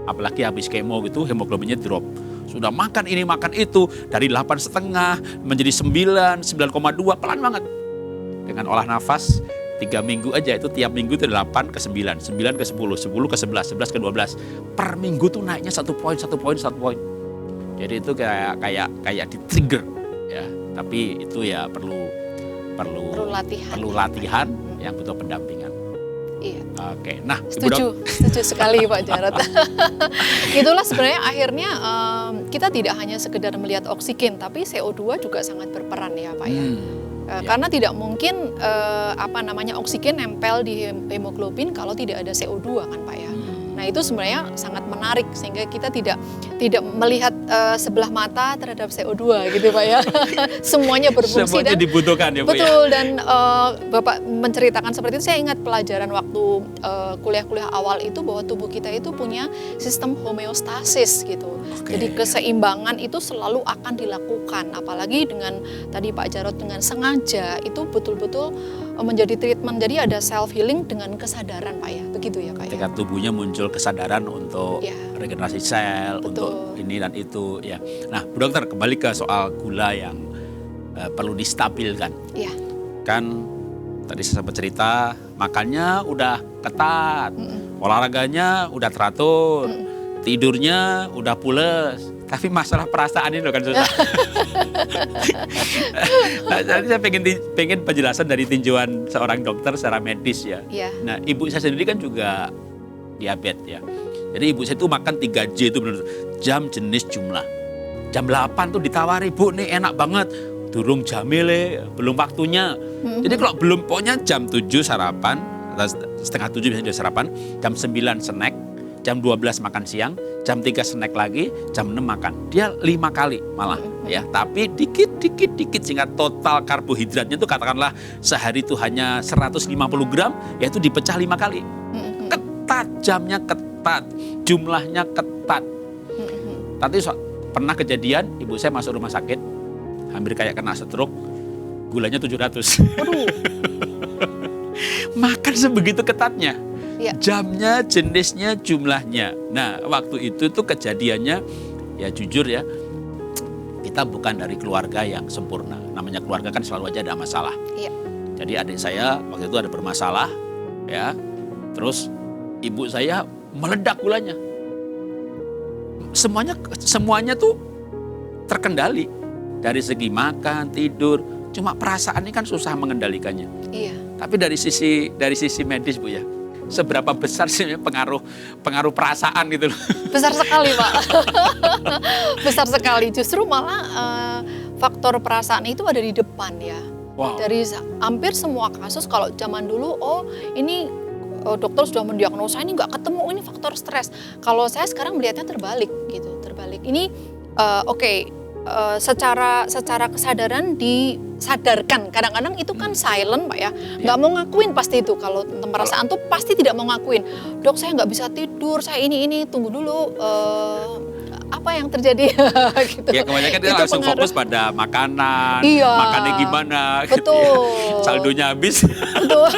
Apalagi habis kemo gitu, hemoglobinnya drop. Sudah makan ini, makan itu, dari 8,5 menjadi 9, 9,2, pelan banget. Dengan olah nafas, 3 minggu aja itu tiap minggu itu 8 ke 9, 9 ke 10, 10 ke 11, 11 ke 12. Per minggu tuh naiknya 1 poin. Jadi itu kayak di trigger ya. Tapi itu ya perlu latihan yang butuh pendampingan. Iya. Oke, nah setuju sekali Pak Jarod. Itulah sebenarnya akhirnya kita tidak hanya sekedar melihat oksigen, tapi CO2 juga sangat berperan ya Pak ya. Karena tidak mungkin oksigen nempel di hemoglobin kalau tidak ada CO2 kan Pak ya. Nah itu sebenarnya sangat menarik sehingga kita tidak melihat sebelah mata terhadap CO2 gitu Pak ya. Semuanya berfungsi. Semuanya dibutuhkan ya Pak. Betul, dan Bapak menceritakan seperti itu, saya ingat pelajaran waktu kuliah-kuliah awal itu bahwa tubuh kita itu punya sistem homeostasis gitu. Jadi keseimbangan itu selalu akan dilakukan, apalagi dengan tadi Pak Jarod dengan sengaja itu betul-betul menjadi treatment. Jadi ada self healing dengan kesadaran Pak ya, begitu ya Pak ya. Ketika tubuhnya muncul kesadaran untuk regenerasi sel, betul, untuk ini dan itu ya. Nah, Bu Dokter, kembali ke soal gula yang perlu distabilkan. Iya. Kan tadi saya sempat cerita, makannya udah ketat, olahraganya udah teratur, tidurnya udah pules. Tapi masalah perasaan ini loh kan susah. Nah, jadi saya pengen penjelasan dari tinjauan seorang dokter secara medis ya. Nah, ibu saya sendiri kan juga diabetes ya. Jadi ibu saya itu makan 3J itu benar, jam, jenis, jumlah. Jam 8 tuh ditawari, Bu nih enak banget, durung jamile, belum waktunya. Jadi kalau belum, pokoknya jam 7 sarapan, atau setengah 7 biasanya udah sarapan, jam 9 snack, jam 12 makan siang, jam 3 snack lagi, jam 6 makan. Dia 5 kali malah ya, tapi dikit sehingga total karbohidratnya itu katakanlah sehari itu hanya 150 gram, yaitu dipecah 5 kali. Ketat, jamnya ketat, jumlahnya ketat. Tadi pernah kejadian ibu saya masuk rumah sakit, hampir kayak kena stroke, gulanya 700. Makan sebegitu ketatnya. Ya. Jamnya, jenisnya, jumlahnya. Nah, waktu itu tuh kejadiannya, ya jujur ya, kita bukan dari keluarga yang sempurna. Namanya keluarga kan selalu aja ada masalah. Iya. Jadi adik saya waktu itu ada bermasalah, ya. Terus ibu saya meledak gulanya. Semuanya tuh terkendali. Dari segi makan, tidur, cuma perasaan ini kan susah mengendalikannya. Iya. Tapi dari sisi medis Bu ya, seberapa besar sih pengaruh perasaan gitu loh. Besar sekali Pak. Besar sekali. Justru malah faktor perasaan itu ada di depan ya. Wow. Dari hampir semua kasus kalau zaman dulu, ini dokter sudah mendiagnosa ini nggak ketemu, ini faktor stres. Kalau saya sekarang melihatnya terbalik gitu, terbalik. Ini secara kesadaran disadarkan. Kadang-kadang itu kan silent Pak ya, nggak mau ngakuin pasti itu. Kalau tentang perasaan tuh pasti tidak mau ngakuin. Dok saya nggak bisa tidur, saya ini tunggu dulu. Apa yang terjadi gitu. Ya kebanyakan dia langsung fokus pada makanan, iya, makannya gimana, betul. Gitu ya. Saldonya habis. Betul.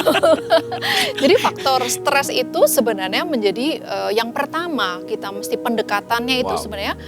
Jadi faktor stres itu sebenarnya menjadi yang pertama kita mesti pendekatannya itu sebenarnya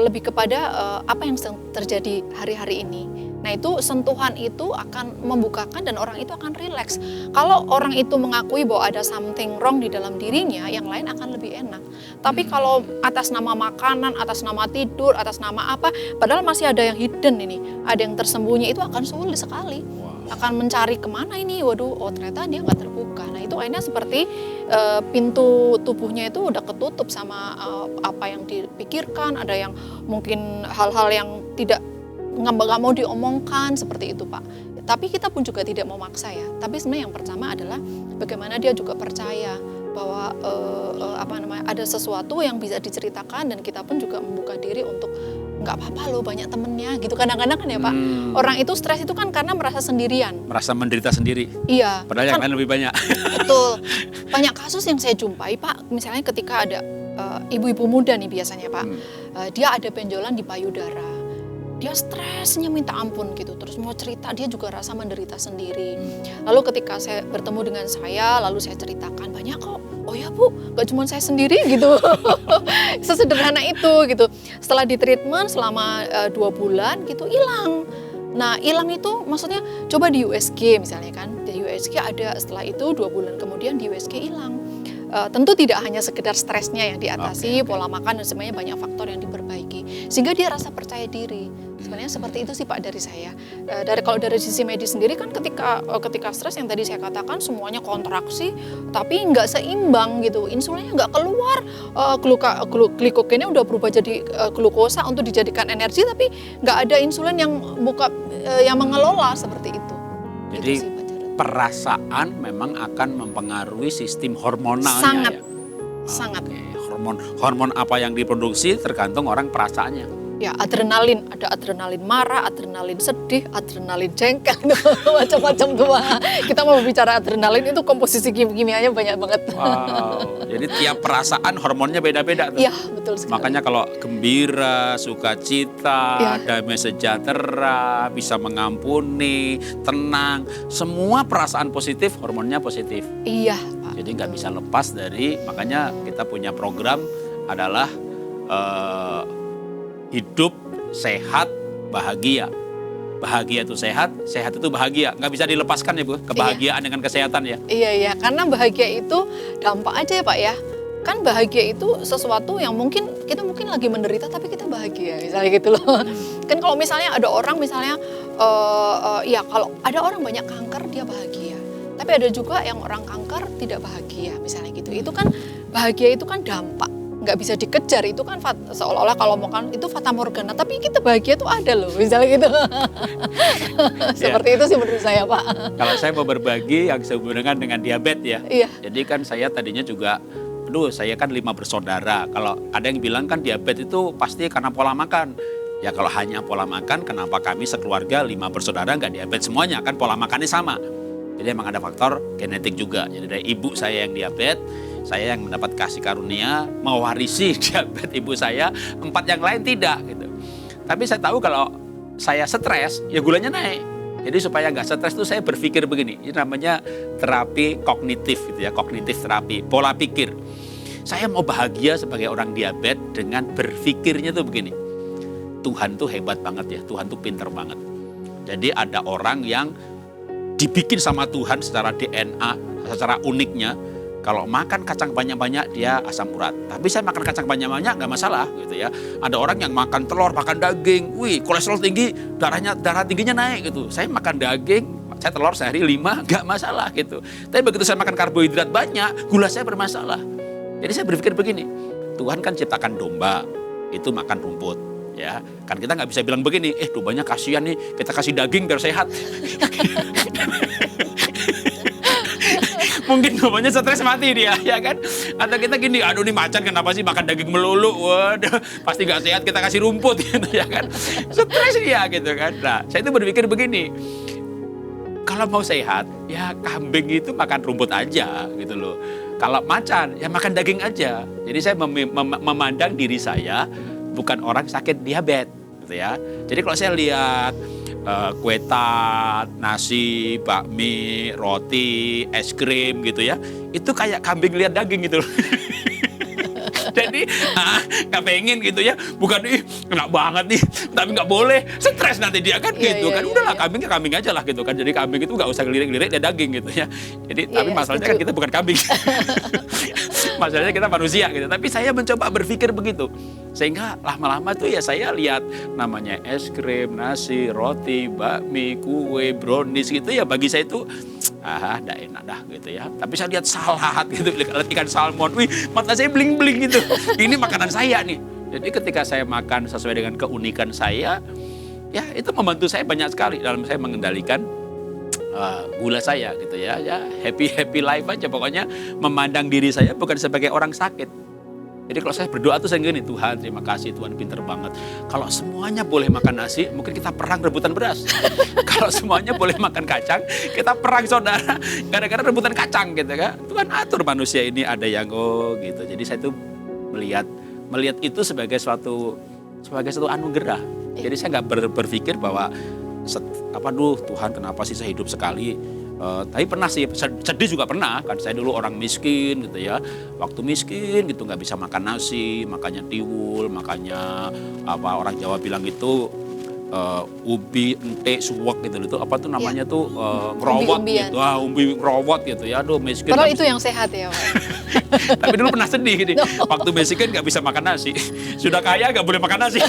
lebih kepada apa yang terjadi hari-hari ini. Nah itu sentuhan itu akan membukakan dan orang itu akan rileks. Kalau orang itu mengakui bahwa ada something wrong di dalam dirinya, yang lain akan lebih enak. Tapi kalau atas nama makanan, atas nama tidur, atas nama apa, padahal masih ada yang hidden ini, ada yang tersembunyi, itu akan sulit sekali. Akan mencari kemana ini, waduh, ternyata dia nggak terbuka. Nah itu akhirnya seperti pintu tubuhnya itu udah ketutup sama apa yang dipikirkan, ada yang mungkin hal-hal yang nggak mau diomongkan seperti itu Pak. Tapi kita pun juga tidak mau maksa ya. Tapi sebenarnya yang pertama adalah bagaimana dia juga percaya bahwa ada sesuatu yang bisa diceritakan dan kita pun juga membuka diri untuk nggak apa-apa loh banyak temennya gitu. Kadang-kadang kan ya Pak, orang itu stres itu kan karena merasa sendirian. Merasa menderita sendiri. Iya. Padahal yang lain lebih banyak. Betul. Banyak kasus yang saya jumpai Pak, misalnya ketika ada ibu-ibu muda nih biasanya Pak, dia ada benjolan di payudara. Dia stresnya minta ampun gitu, terus mau cerita dia juga rasa menderita sendiri. Lalu ketika saya bertemu dengan saya, lalu saya ceritakan banyak kok. Oh ya Bu, gak cuma saya sendiri gitu. Sesederhana itu gitu. Setelah di treatment selama 2 bulan gitu hilang. Nah hilang itu maksudnya coba di USG misalnya kan, di USG ada, setelah itu 2 bulan kemudian di USG hilang. Tentu tidak hanya sekedar stresnya yang diatasi, pola makan dan sebenarnya banyak faktor yang diperbaiki. Sehingga dia rasa percaya diri. Sebenarnya seperti itu sih Pak dari saya. Kalau dari sisi medis sendiri kan ketika stres yang tadi saya katakan semuanya kontraksi, tapi nggak seimbang gitu. Insulinnya nggak keluar, glikogennya udah berubah jadi glukosa untuk dijadikan energi, tapi nggak ada insulin yang mengelola seperti itu. Jadi gitu sih, Pak Jarod. Perasaan memang akan mempengaruhi sistem hormonalnya. Sangat, ya? sangat. Oke. Hormon apa yang diproduksi tergantung orang perasaannya. Ya adrenalin, ada adrenalin marah, adrenalin sedih, adrenalin jengkel, macam-macam tuh Pak. Kita mau bicara adrenalin itu komposisi kimianya banyak banget. Wow, jadi tiap perasaan hormonnya beda-beda tuh. Iya betul sekali. Makanya kalau gembira, sukacita, damai sejahtera, bisa mengampuni, tenang, semua perasaan positif hormonnya positif. Iya Pak. Jadi nggak bisa lepas dari, makanya kita punya program adalah hidup sehat bahagia. Bahagia itu sehat, sehat itu bahagia. Nggak bisa dilepaskan ya Bu, kebahagiaan dengan kesehatan ya. Iya, karena bahagia itu dampak aja ya Pak ya. Kan bahagia itu sesuatu yang kita mungkin lagi menderita tapi kita bahagia misalnya gitu loh. Kan kalau misalnya ada orang misalnya, kalau ada orang banyak kanker dia bahagia. Tapi ada juga yang orang kanker tidak bahagia misalnya gitu. Itu kan bahagia itu kan dampak. nggak bisa dikejar, itu kan seolah-olah kalau makan itu fata morgana, tapi kita bahagia tuh ada loh, misalnya gitu. Seperti itu sih menurut saya, Pak. Kalau saya mau berbagi yang sehubungan dengan diabetes ya. Iya. Jadi kan saya tadinya juga, saya kan 5 bersaudara. Kalau ada yang bilang kan diabetes itu pasti karena pola makan. Ya kalau hanya pola makan, kenapa kami sekeluarga 5 bersaudara nggak diabetes semuanya? Kan pola makannya sama. Jadi emang ada faktor genetik juga. Jadi dari ibu saya yang diabetes, saya yang mendapat kasih karunia mewarisi diabetes ibu saya, 4 yang lain tidak gitu. Tapi saya tahu kalau saya stres, ya gulanya naik. Jadi supaya nggak stres tuh saya berpikir begini, ini namanya terapi kognitif gitu ya, kognitif terapi, pola pikir. Saya mau bahagia sebagai orang diabetes dengan berpikirnya tuh begini, Tuhan tuh hebat banget ya, Tuhan tuh pinter banget. Jadi ada orang yang dibikin sama Tuhan secara DNA, secara uniknya, kalau makan kacang banyak-banyak dia asam urat. Tapi saya makan kacang banyak-banyak nggak masalah gitu ya. Ada orang yang makan telur, makan daging, kolesterol tinggi, darah tingginya naik gitu. Saya makan daging, saya telur sehari 5 nggak masalah gitu. Tapi begitu saya makan karbohidrat banyak, gula saya bermasalah. Jadi saya berpikir begini, Tuhan kan ciptakan domba, itu makan rumput. Ya, kan kita nggak bisa bilang begini, dombanya kasihan nih, kita kasih daging biar sehat. Mungkin dombanya stres mati dia, ya kan? Atau kita gini, aduh nih macan kenapa sih makan daging melulu? Waduh, pasti nggak sehat, kita kasih rumput gitu ya kan? Stres dia gitu kan. Nah, saya itu berpikir begini, kalau mau sehat, ya kambing itu makan rumput aja gitu loh. Kalau macan, ya makan daging aja. Jadi saya memandang diri saya bukan orang sakit diabetes gitu ya. Jadi kalau saya lihat kue tart, nasi, bakmi, roti, es krim gitu ya, itu kayak kambing lihat daging gitu loh. Jadi nggak pengen gitu ya, bukan enak banget nih, tapi nggak boleh, stres nanti dia kan gitu kan. Udahlah kambing aja lah gitu kan. Jadi kambing itu nggak usah ngelirik-lirik dia daging gitu ya. Jadi tapi masalahnya kan kita bukan kambing. Masalahnya kita manusia gitu. Tapi saya mencoba berpikir begitu. Sehingga lama-lama tuh ya saya lihat namanya es krim, nasi, roti, bakmi, kue, brownies gitu ya, bagi saya itu enggak enak dah gitu ya. Tapi saya lihat salad gitu, lihat ikan salmon, mata saya bling-bling gitu. Ini makanan saya nih. Jadi ketika saya makan sesuai dengan keunikan saya, ya itu membantu saya banyak sekali dalam saya mengendalikan gula saya gitu ya. Ya happy life aja, pokoknya memandang diri saya bukan sebagai orang sakit. Jadi kalau saya berdoa tuh saya gini, Tuhan terima kasih, Tuhan pinter banget. Kalau semuanya boleh makan nasi, mungkin kita perang rebutan beras. Kalau semuanya boleh makan kacang, kita perang saudara, gara-gara rebutan kacang gitu kan. Tuhan atur manusia ini ada yang gitu. Jadi saya tuh melihat itu sebagai suatu anugerah. Jadi saya nggak berpikir bahwa Tuhan kenapa sih saya hidup sekali. Tapi pernah sih, sedih juga pernah kan. Saya dulu orang miskin gitu ya. Waktu miskin gitu nggak bisa makan nasi, makannya tiwul, makannya orang Jawa bilang itu ubi, ente, suwek gitu. Itu apa tuh namanya tuh ngerowot gitu. Umbi ngerowot gitu ya. Aduh miskin. Padahal itu yang sehat ya, Pak. Tapi dulu pernah sedih gitu. Waktu miskin nggak bisa makan nasi. Sudah kaya nggak boleh makan nasi.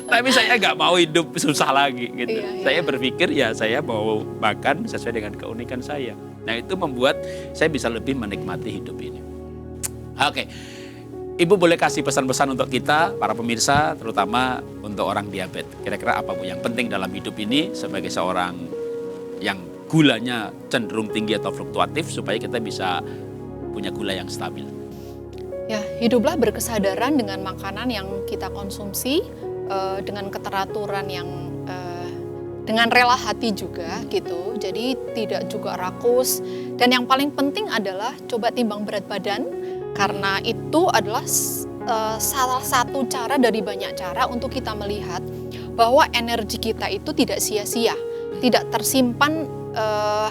Tapi saya nggak mau hidup susah lagi gitu. Saya berpikir ya saya mau makan sesuai dengan keunikan saya. Nah itu membuat saya bisa lebih menikmati hidup ini. Oke, Ibu boleh kasih pesan-pesan untuk kita, para pemirsa, terutama untuk orang diabetes. Kira-kira apa Bu yang penting dalam hidup ini sebagai seorang yang gulanya cenderung tinggi atau fluktuatif supaya kita bisa punya gula yang stabil. Ya, hiduplah berkesadaran dengan makanan yang kita konsumsi, dengan keteraturan yang dengan rela hati juga gitu. Jadi tidak juga rakus. Dan yang paling penting adalah coba timbang berat badan, karena itu adalah salah satu cara dari banyak cara untuk kita melihat bahwa energi kita itu tidak sia-sia, tidak tersimpan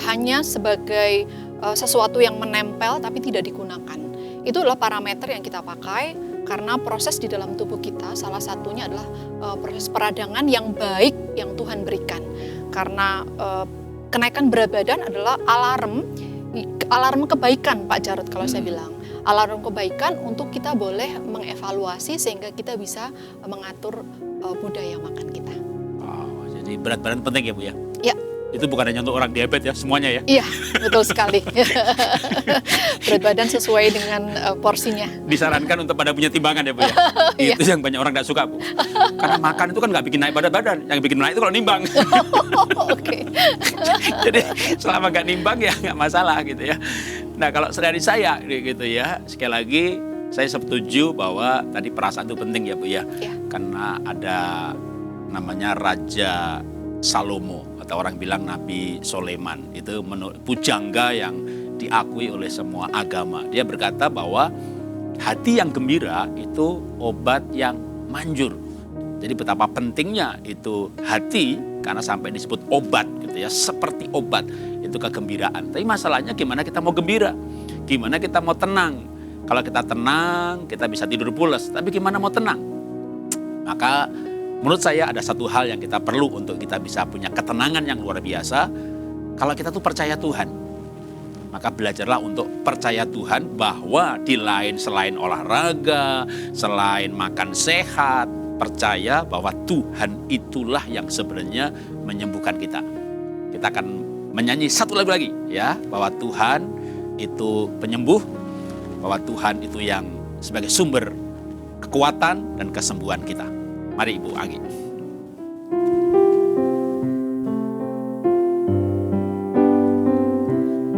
hanya sebagai sesuatu yang menempel tapi tidak digunakan. Itu adalah parameter yang kita pakai karena proses di dalam tubuh kita salah satunya adalah proses peradangan yang baik yang Tuhan berikan. Karena kenaikan berat badan adalah alarm kebaikan Pak Jarod kalau saya bilang. Alarm kebaikan untuk kita boleh mengevaluasi sehingga kita bisa mengatur budaya makan kita. Oh, jadi berat badan penting ya Bu ya? Ya. Itu bukan hanya untuk orang diabetes ya, semuanya ya. Iya, betul sekali. Berat badan sesuai dengan porsinya. Disarankan untuk pada punya timbangan ya Bu ya. Itu yang banyak orang tidak suka Bu. Karena makan itu kan nggak bikin naik berat badan, yang bikin naik itu kalau nimbang. Oke. Jadi selama nggak nimbang ya nggak masalah gitu ya. Nah kalau dari saya gitu ya, sekali lagi saya setuju bahwa tadi perasaan itu penting ya Bu ya. Ya. Karena ada namanya Raja Salomo atau orang bilang Nabi Soleman, itu pujangga yang diakui oleh semua agama. Dia berkata bahwa hati yang gembira itu obat yang manjur. Jadi betapa pentingnya itu hati, karena sampai disebut obat gitu ya, seperti obat itu kegembiraan. Tapi masalahnya gimana kita mau gembira? Gimana kita mau tenang? Kalau kita tenang, kita bisa tidur pulas. Tapi gimana mau tenang? Maka menurut saya ada satu hal yang kita perlu untuk kita bisa punya ketenangan yang luar biasa. Kalau kita tuh percaya Tuhan, maka belajarlah untuk percaya Tuhan bahwa di lain selain olahraga, selain makan sehat, percaya bahwa Tuhan itulah yang sebenarnya menyembuhkan kita. Kita akan menyanyi satu lagu lagi ya, bahwa Tuhan itu penyembuh, bahwa Tuhan itu yang sebagai sumber kekuatan dan kesembuhan kita. Mari Ibu Anggi.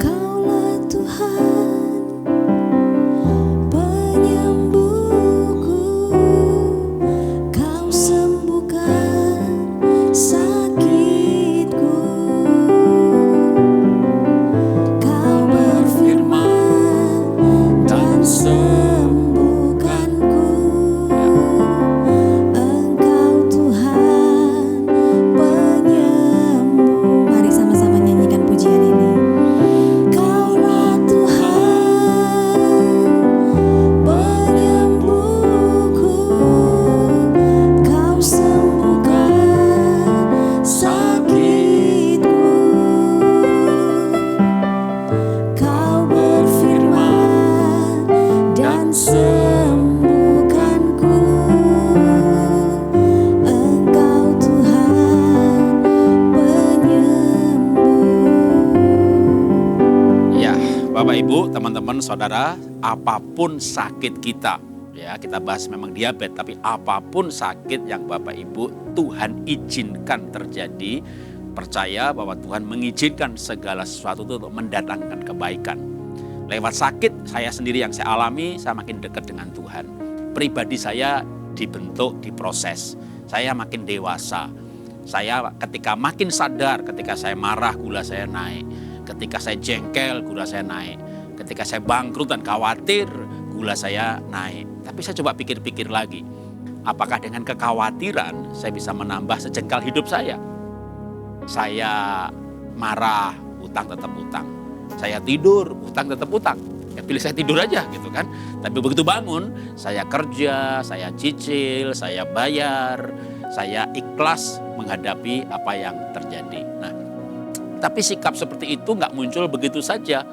Kaulah Tuhan penyembuhku, Kau sembuhkan sakitku, Kau berfirman dan sembuhkanku. Engkau Tuhan penyembuh. Mari sama-sama nyanyikan pujian ini. Kaulah Tuhan penyembuhku, Kau sembuhkan sakitku, Kau berfirman dan sembuhkanku. Engkau Tuhan penyembuh. Ya, Bapak Ibu, teman-teman, saudara, apapun sakit kita, ya kita bahas memang diabetes, tapi apapun sakit yang Bapak Ibu Tuhan izinkan terjadi, percaya bahwa Tuhan mengizinkan segala sesuatu itu untuk mendatangkan kebaikan. Lewat sakit saya sendiri yang saya alami, saya makin dekat dengan Tuhan. Pribadi saya dibentuk, diproses. Saya makin dewasa. Saya ketika makin sadar, ketika saya marah gula saya naik. Ketika saya jengkel gula saya naik. Ketika saya bangkrut dan khawatir gula saya naik. Tapi saya coba pikir-pikir lagi. Apakah dengan kekhawatiran saya bisa menambah sejengkal hidup saya? Saya marah, utang tetap utang. Saya tidur, utang tetap utang. Ya pilih saya tidur aja gitu kan. Tapi begitu bangun, saya kerja, saya cicil, saya bayar, saya ikhlas menghadapi apa yang terjadi. Nah, tapi sikap seperti itu nggak muncul begitu saja.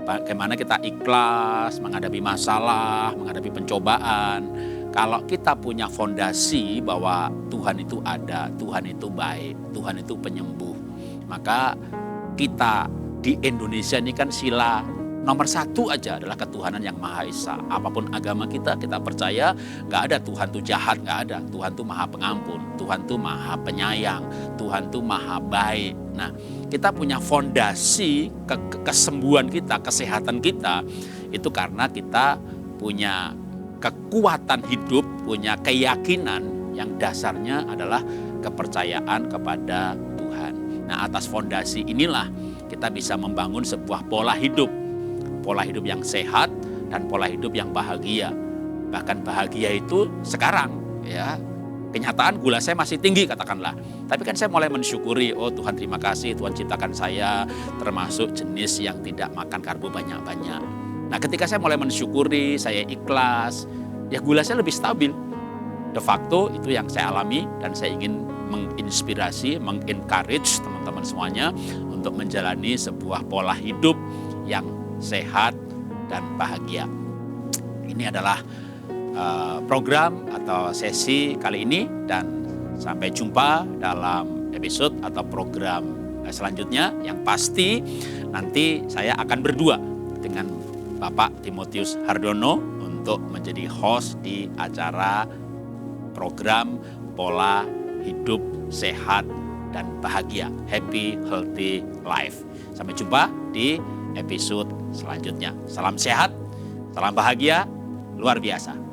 Bagaimana kita ikhlas menghadapi masalah, menghadapi pencobaan. Kalau kita punya fondasi bahwa Tuhan itu ada, Tuhan itu baik, Tuhan itu penyembuh. Maka kita di Indonesia ini kan sila nomor satu aja adalah ketuhanan yang Maha Esa. Apapun agama kita percaya nggak ada Tuhan itu jahat, nggak ada. Tuhan itu Maha Pengampun, Tuhan itu Maha Penyayang, Tuhan itu Maha Baik. Nah, kita punya fondasi kesembuhan kita, kesehatan kita itu karena kita punya kekuatan hidup, punya keyakinan yang dasarnya adalah kepercayaan kepada Tuhan. Nah, atas fondasi inilah kita bisa membangun sebuah pola hidup yang sehat dan pola hidup yang bahagia. Bahkan bahagia itu sekarang ya, kenyataan gula saya masih tinggi katakanlah. Tapi kan saya mulai mensyukuri, oh Tuhan terima kasih Tuhan ciptakan saya termasuk jenis yang tidak makan karbo banyak-banyak. Nah ketika saya mulai mensyukuri, saya ikhlas, ya gula saya lebih stabil. De facto itu yang saya alami dan saya ingin menginspirasi, mengencourage teman-teman semuanya untuk menjalani sebuah pola hidup yang sehat dan bahagia. Ini adalah program atau sesi kali ini dan sampai jumpa dalam episode atau program selanjutnya yang pasti nanti saya akan berdua dengan Bapak Timotius Hardono untuk menjadi host di acara program Pola Hidup Sehat dan Bahagia, Happy Healthy Life. Sampai jumpa di episode selanjutnya. Salam sehat, salam bahagia, luar biasa.